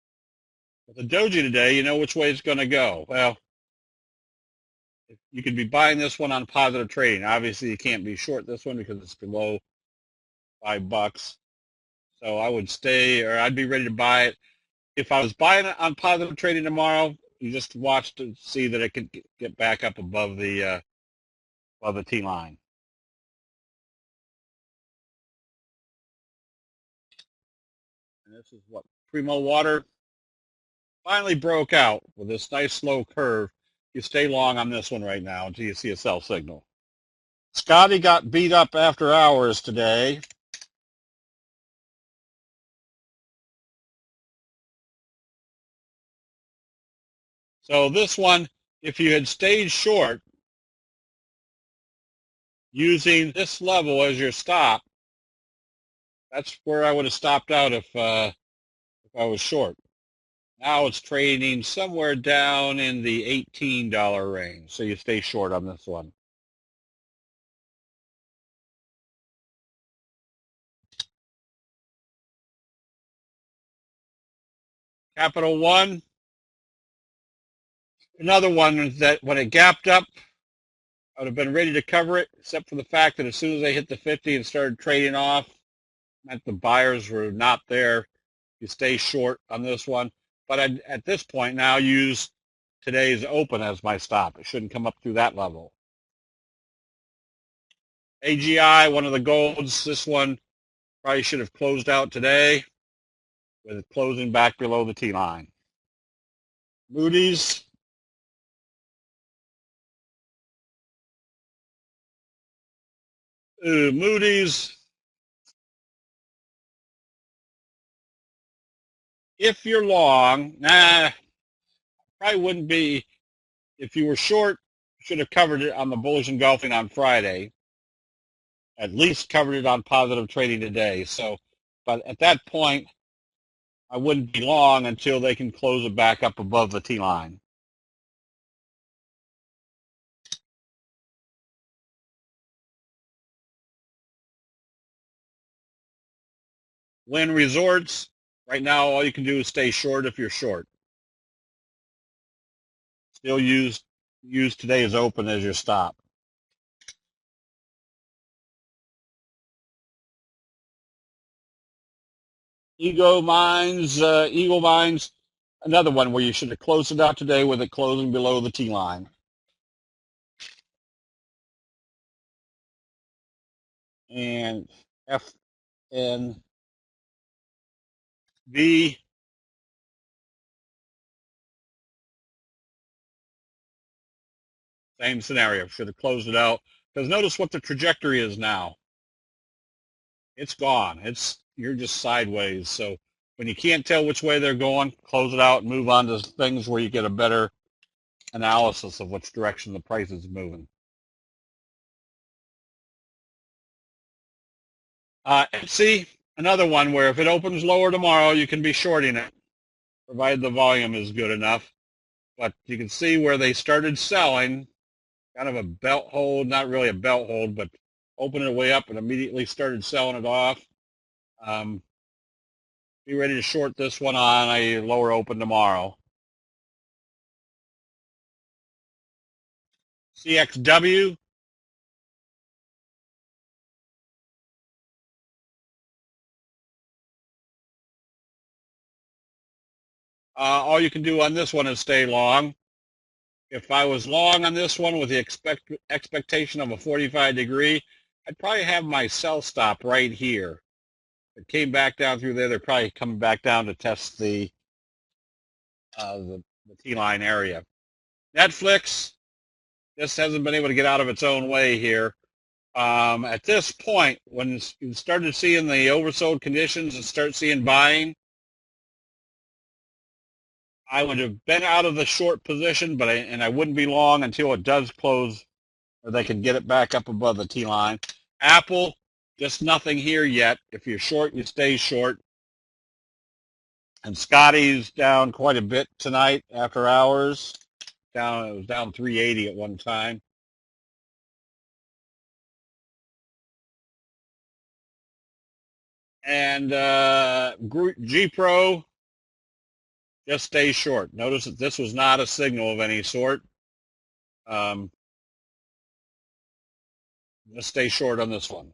with the doji today, you know which way it's going to go. Well, you could be buying this one on positive trading. Obviously, you can't be short this one because it's below $5. So I would stay, or I'd be ready to buy it. If I was buying it on positive trading tomorrow, you just watch to see that it could get back up above the T line. And this is what Primo Water finally broke out with this nice slow curve. you stay long on this one right now until you see a sell signal. Scotty got beat up after hours today. So this one, if you had stayed short using this level as your stop, that's where I would have stopped out if I was short. Now it's trading somewhere down in the $18 range, so you stay short on this one. Capital One, another one that when it gapped up, I would have been ready to cover it, except for the fact that as soon as they hit the 50 and started trading off, meant the buyers were not there. You stay short on this one. But at this point now, use today's open as my stop. It shouldn't come up through that level. AGI, one of the golds, this one probably should have closed out today with it closing back below the T line. Moody's, Moody's, if you're long, probably wouldn't be. If you were short, should have covered it on the bullish engulfing on Friday. At least covered it on positive trading today. So, but at that point, I wouldn't be long until they can close it back up above the T line. Wynn Resorts, right now all you can do is stay short if you're short. Still use today's open as your stop. Eagle Mines, another one where you should have closed it out today with it closing below the T line. And FNV, same scenario. Should have closed it out. Because notice what the trajectory is now. It's gone. You're just sideways. So when you can't tell which way they're going, close it out and move on to things where you get a better analysis of which direction the price is moving. Etsy, another one where if it opens lower tomorrow, you can be shorting it, provided the volume is good enough. But you can see where they started selling, kind of a belt hold, not really a belt hold, but opened it way up and immediately started selling it off. Be ready to short this one on a lower open tomorrow. CXW, all you can do on this one is stay long. If I was long on this one with the expectation of a 45 degree, I'd probably have my sell stop right here. If it came back down through there, they're probably coming back down to test the T-line area. Netflix just hasn't been able to get out of its own way here. At this point, when you started seeing the oversold conditions and start seeing buying, I would have been out of the short position, but I wouldn't be long until it does close, or they can get it back up above the T line. Apple, just nothing here yet. If you're short, you stay short. And Scotty's down quite a bit tonight after hours. It was down 380 at one time. And G-Pro just stays short. Notice that this was not a signal of any sort. Just stay short on this one.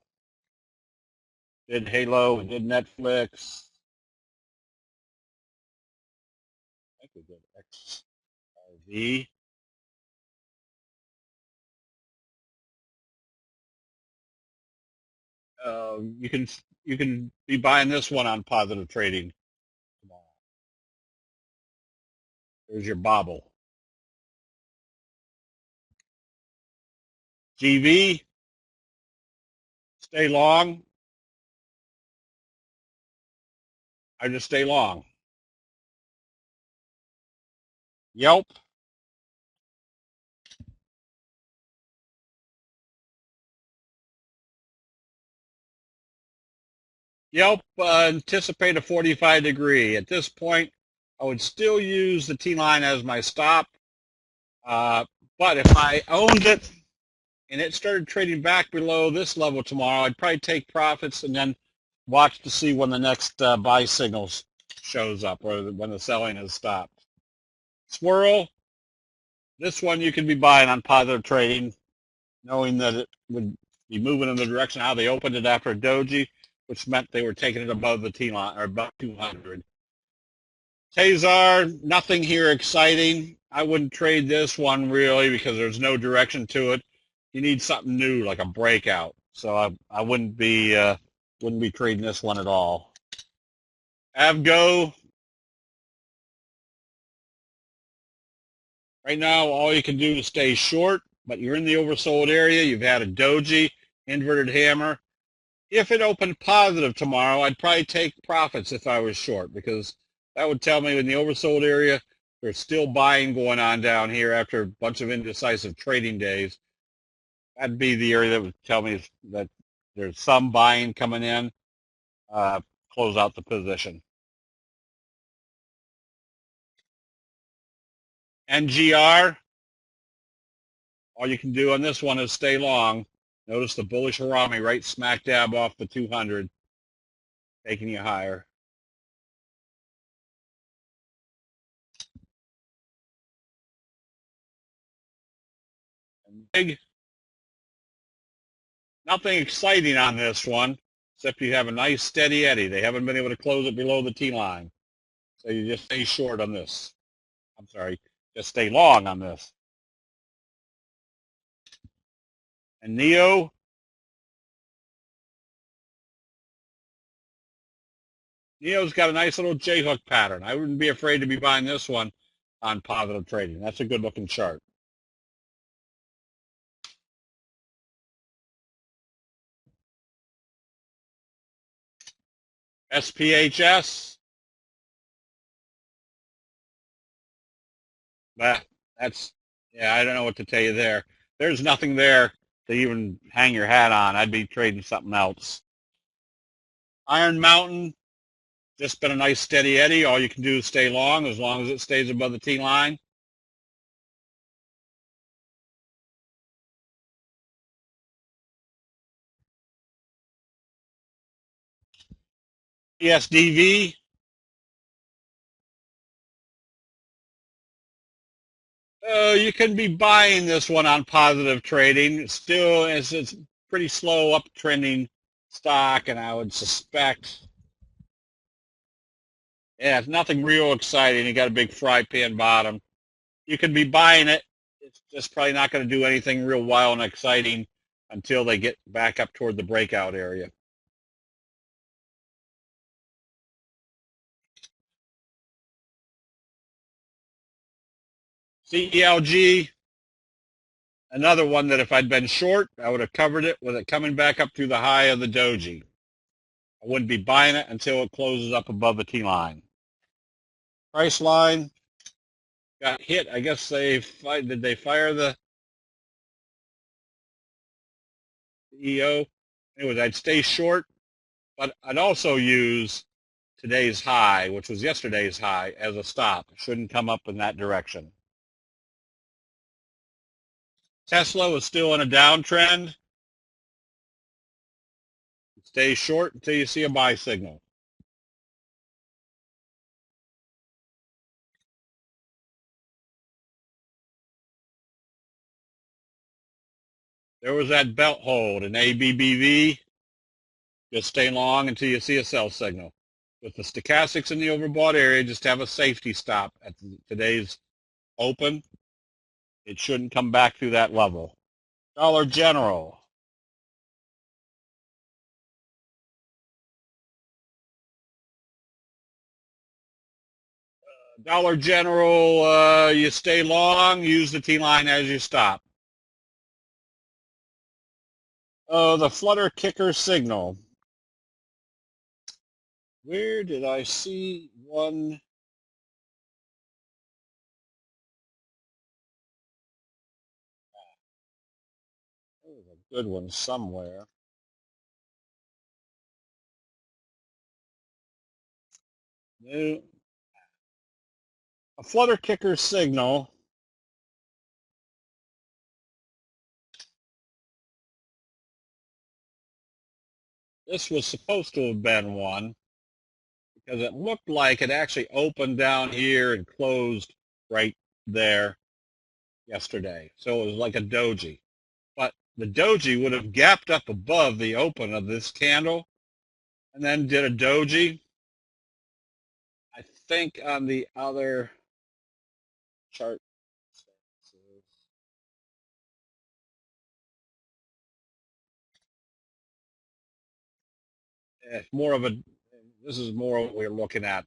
Did Halo, did Netflix. I think we did XRV. You can be buying this one on positive trading tomorrow. There's your bobble. GV, stay long. I just stay long. Yelp. Yelp, anticipate a 45 degree. At this point, I would still use the T-line as my stop. But if I owned it and it started trading back below this level tomorrow, I'd probably take profits and then watch to see when the next buy signal shows up or when the selling has stopped. Swirl, this one you can be buying on positive trading, knowing that it would be moving in the direction how they opened it after a doji, which meant they were taking it above the T-line or above 200. Tezar, nothing here exciting. I wouldn't trade this one really because there's no direction to it. You need something new like a breakout. So I wouldn't be trading this one at all. Avgo. Right now, all you can do is stay short, but you're in the oversold area. You've had a doji, inverted hammer. If it opened positive tomorrow, I'd probably take profits if I was short because that would tell me in the oversold area, there's still buying going on down here after a bunch of indecisive trading days. That'd be the area that would tell me that there's some buying coming in, close out the position. NGR, all you can do on this one is stay long. Notice the bullish harami right smack dab off the 200, taking you higher. And big, nothing exciting on this one, except you have a nice steady eddy. They haven't been able to close it below the T-line. So you just stay short on this. I'm sorry, just stay long on this. And NEO, NEO's got a nice little J-hook pattern. I wouldn't be afraid to be buying this one on positive trading. That's a good looking chart. SPHS, that's, yeah, I don't know what to tell you there. There's nothing there to even hang your hat on. I'd be trading something else. Iron Mountain, just been a nice steady eddy. All you can do is stay long as it stays above the T line. ESDV, you can be buying this one on positive trading. Still, it's pretty slow uptrending stock, and I would suspect, yeah, it's nothing real exciting. You got a big fry pan bottom. You can be buying it. It's just probably not going to do anything real wild and exciting until they get back up toward the breakout area. CELG, another one that if I'd been short, I would have covered it with it coming back up through the high of the doji. I wouldn't be buying it until it closes up above the T-line. Price line got hit. I guess did they fire the EO? Anyways, I'd stay short, but I'd also use today's high, which was yesterday's high, as a stop. It shouldn't come up in that direction. Tesla was still in a downtrend. Stay short until you see a buy signal. There was that belt hold in ABBV. Just stay long until you see a sell signal. With the stochastics in the overbought area, just have a safety stop at today's open. It shouldn't come back through that level. Dollar General. Dollar General, you stay long, use the T-line as you stop. Oh, the flutter kicker signal. Where did I see one? There's a good one somewhere. No. A flutter kicker signal. This was supposed to have been one because it looked like it actually opened down here and closed right there yesterday. So it was like a doji. But the doji would have gapped up above the open of this candle and then did a doji. I think on the other chart, more of a, this is more what we're looking at.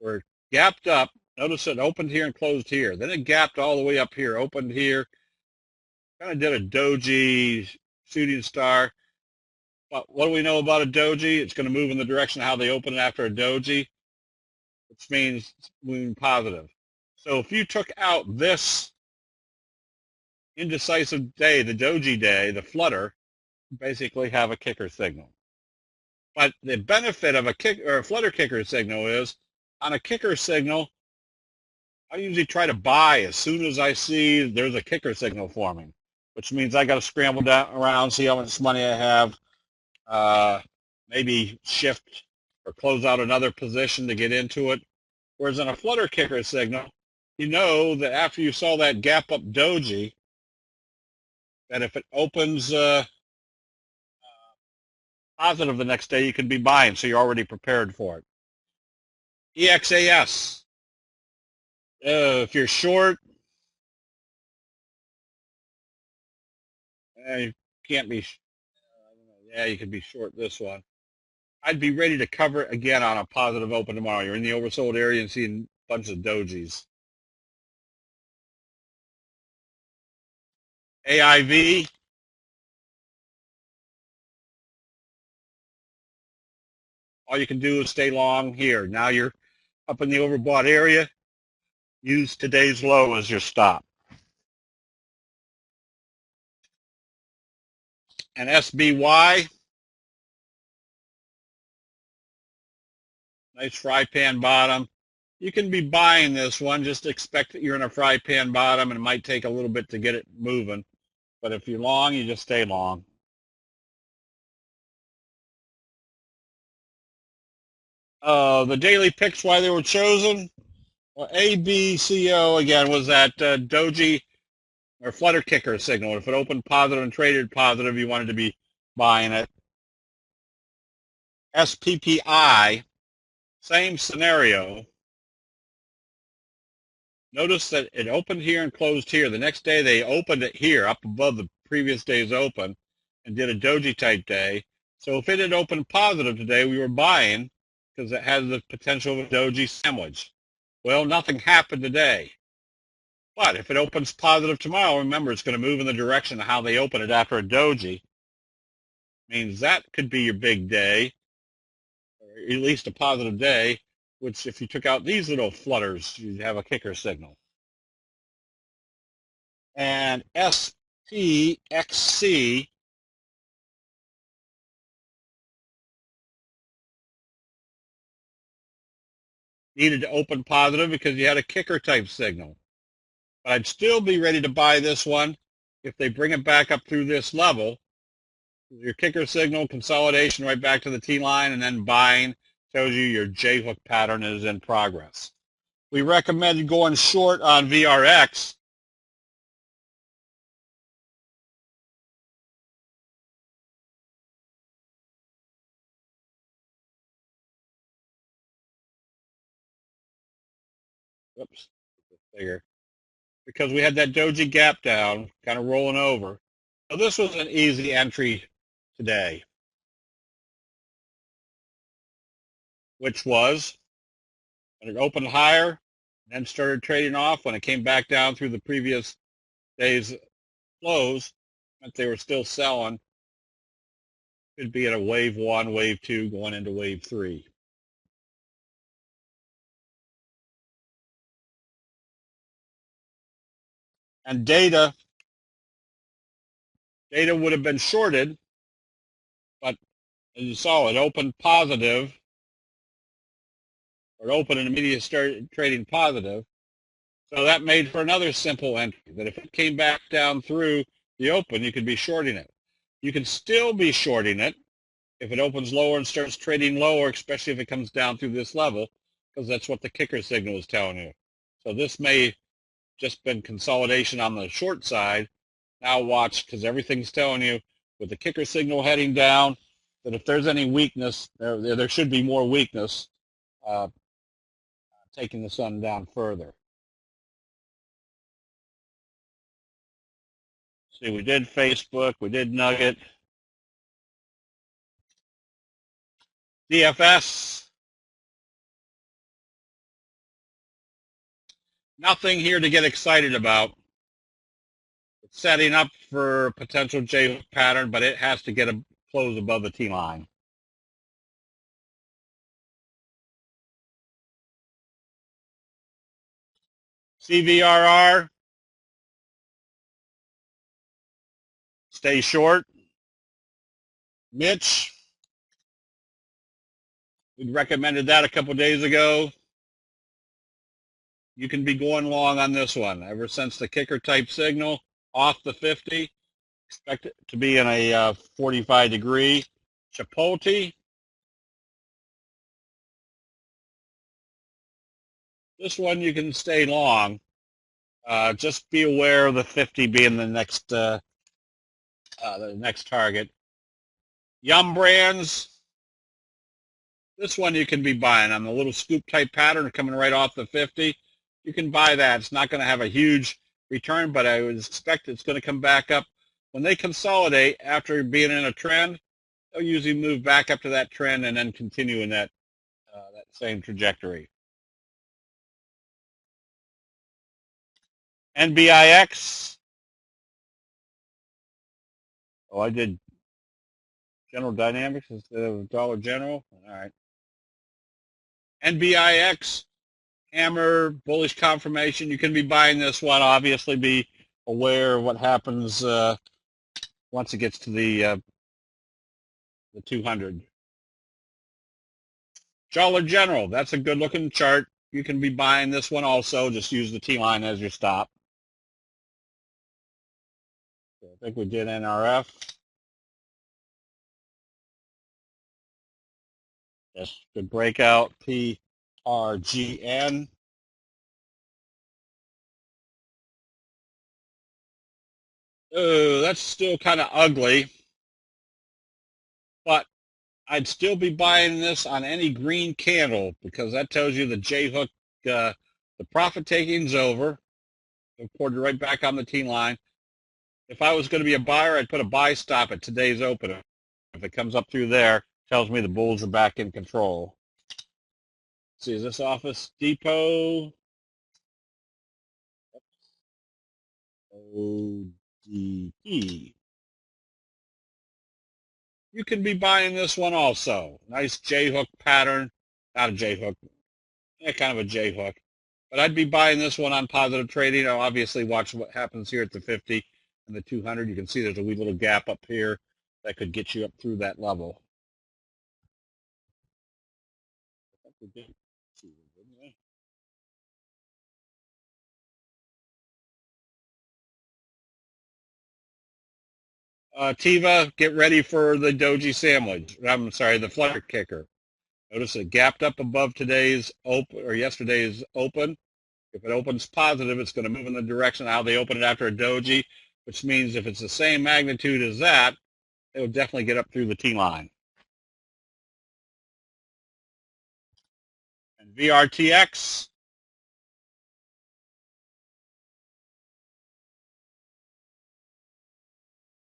We're gapped up. Notice it opened here and closed here. Then it gapped all the way up here, opened here, kind of did a doji, shooting star. But what do we know about a doji? It's going to move in the direction of how they open it after a doji, which means it's moving positive. So if you took out this indecisive day, the doji day, the flutter, you basically have a kicker signal. But the benefit of a kick or a flutter kicker signal is on a kicker signal, I usually try to buy as soon as I see there's a kicker signal forming, which means I got to scramble down around, see how much money I have, maybe shift or close out another position to get into it. Whereas on a flutter kicker signal, you know that after you saw that gap up doji, that if it opens positive the next day, you can be buying, so you're already prepared for it. EXAS. If you're short, you can't be. Yeah, you could be short this one. I'd be ready to cover it again on a positive open tomorrow. You're in the oversold area and seeing a bunch of dojis. AIV. All you can do is stay long here. Now you're up in the overbought area. Use today's low as your stop. And SBY. Nice fry pan bottom. You can be buying this one. Just expect that you're in a fry pan bottom and it might take a little bit to get it moving. But if you're long, you just stay long. The daily picks, why they were chosen. Well, ABCO, again, was that doji or flutter kicker signal. If it opened positive and traded positive, you wanted to be buying it. SPPI, same scenario. Notice that it opened here and closed here. The next day they opened it here up above the previous day's open and did a doji type day. So if it had opened positive today, we were buying because it has the potential of a doji sandwich. Well, nothing happened today. But if it opens positive tomorrow, remember it's going to move in the direction of how they open it after a doji. Means that could be your big day, or at least a positive day, which if you took out these little flutters, you'd have a kicker signal. And SPXC, needed to open positive because you had a kicker type signal. But I'd still be ready to buy this one if they bring it back up through this level. Your kicker signal, consolidation right back to the T-line, and then buying tells you your J-hook pattern is in progress. We recommend going short on VRX. Oops, bigger. Because we had that doji gap down, kind of rolling over. So this was an easy entry today, which was when it opened higher and then started trading off. When it came back down through the previous day's close, meant they were still selling. Could be at a wave 1, wave 2, going into wave 3. And data would have been shorted, but as you saw, it opened positive, or opened and immediately started trading positive. So that made for another simple entry, that if it came back down through the open, you could be shorting it. You can still be shorting it if it opens lower and starts trading lower, especially if it comes down through this level, because that's what the kicker signal is telling you. So this may just been consolidation on the short side. Now watch, because everything's telling you with the kicker signal heading down that if there's any weakness, there should be more weakness taking the sun down further. See, we did Facebook, we did Nugget. DFS, nothing here to get excited about. It's setting up for a potential J pattern, but it has to get a close above the T line. CVRR, stay short. Mitch, we recommended that a couple days ago. You can be going long on this one. Ever since the kicker type signal off the 50, expect it to be in a 45 degree. Chipotle, this one you can stay long. Just be aware of the 50 being the next target. Yum Brands, this one you can be buying on the little scoop type pattern coming right off the 50. You can buy that. It's not going to have a huge return, but I would expect it's going to come back up. When they consolidate after being in a trend, they'll usually move back up to that trend and then continue in that same trajectory. NBIX. Oh, I did General Dynamics instead of Dollar General. All right. NBIX, hammer, bullish confirmation. You can be buying this one. Obviously, be aware of what happens once it gets to the 200. Dollar General, that's a good looking chart. You can be buying this one also. Just use the T line as your stop. So I think we did NRF. Yes, good breakout. PRGN. Oh, that's still kind of ugly. But I'd still be buying this on any green candle because that tells you the J-hook, the profit taking's over. Reported right back on the T line. If I was going to be a buyer, I'd put a buy stop at today's opener. If it comes up through there, tells me the bulls are back in control. Let's see, is this Office Depot? ODP. You can be buying this one also. Nice J-hook pattern. Not a J-hook. Yeah, kind of a J-hook. But I'd be buying this one on positive trading. I'll obviously watch what happens here at the 50 and the 200. You can see there's a wee little gap up here that could get you up through that level. Tiva, get ready for the doji sandwich. I'm sorry, the flutter kicker. Notice it gapped up above today's open or yesterday's open. If it opens positive, it's going to move in the direction how they open it after a doji, which means if it's the same magnitude as that, it will definitely get up through the T line. And VRTX,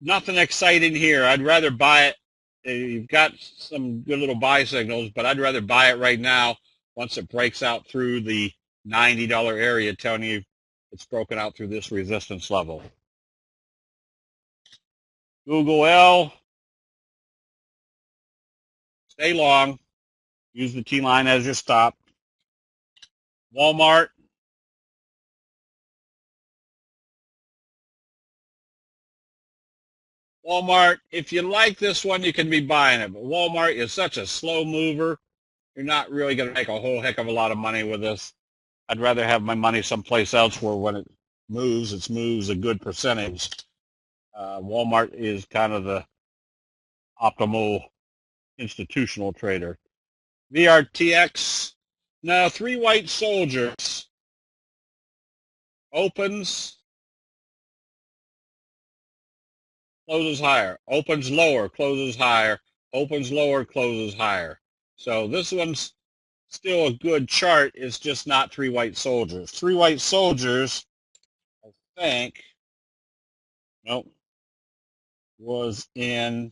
nothing exciting here. I'd rather buy it. You've got some good little buy signals, but I'd rather buy it right now once it breaks out through the $90 area, telling you it's broken out through this resistance level. Google L, stay long. Use the T line as your stop. Walmart. Walmart, if you like this one, you can be buying it. But Walmart is such a slow mover. You're not really going to make a whole heck of a lot of money with this. I'd rather have my money someplace else where when it moves a good percentage. Walmart is kind of the optimal institutional trader. VRTX, no, 3 white soldiers. Opens, closes higher. Opens lower, closes higher. Opens lower, closes higher. So this one's still a good chart. It's just not 3 white soldiers. 3 white soldiers, I think, nope, was in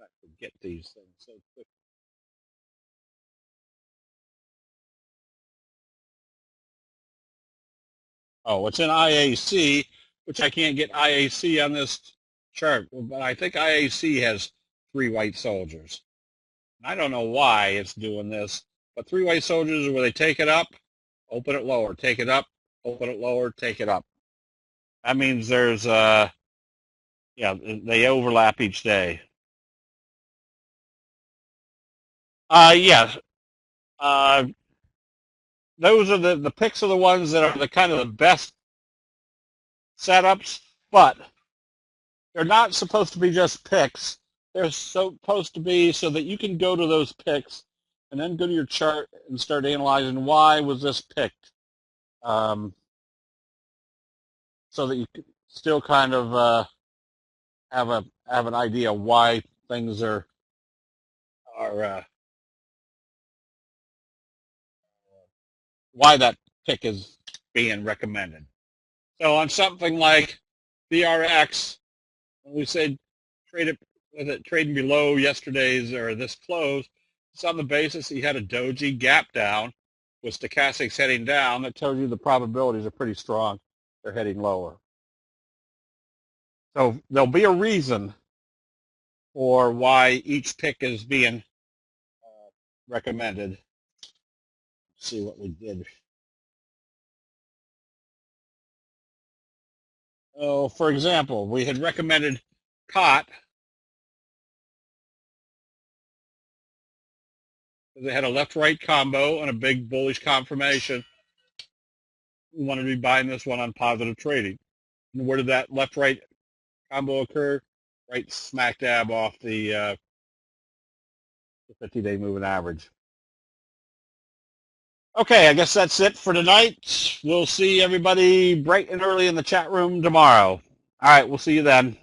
I forget these things so quick. Oh, it's in IAC, which I can't get IAC on this chart, but I think IAC has 3 white soldiers. I don't know why it's doing this, but 3 white soldiers are where they take it up, open it lower, take it up, open it lower, take it up. That means there's yeah, they overlap each day. Yes. Uh, those are the picks are the ones that are the kind of the best setups, but they're not supposed to be just picks. They're supposed to be so that you can go to those picks and then go to your chart and start analyzing why was this picked, so that you can still kind of have an idea why things are why that pick is being recommended. So on something like VRX, when we said trade it with it trading below yesterday's or this close, it's on the basis that you had a doji gap down with stochastics heading down. That tells you the probabilities are pretty strong they're heading lower. So there'll be a reason for why each pick is being recommended. Let's see what we did. Oh, for example, we had recommended COT. They had a left-right combo and a big bullish confirmation. We wanted to be buying this one on positive trading. And where did that left-right combo occur? Right smack dab off the 50-day moving average. Okay, I guess that's it for tonight. We'll see everybody bright and early in the chat room tomorrow. All right, we'll see you then.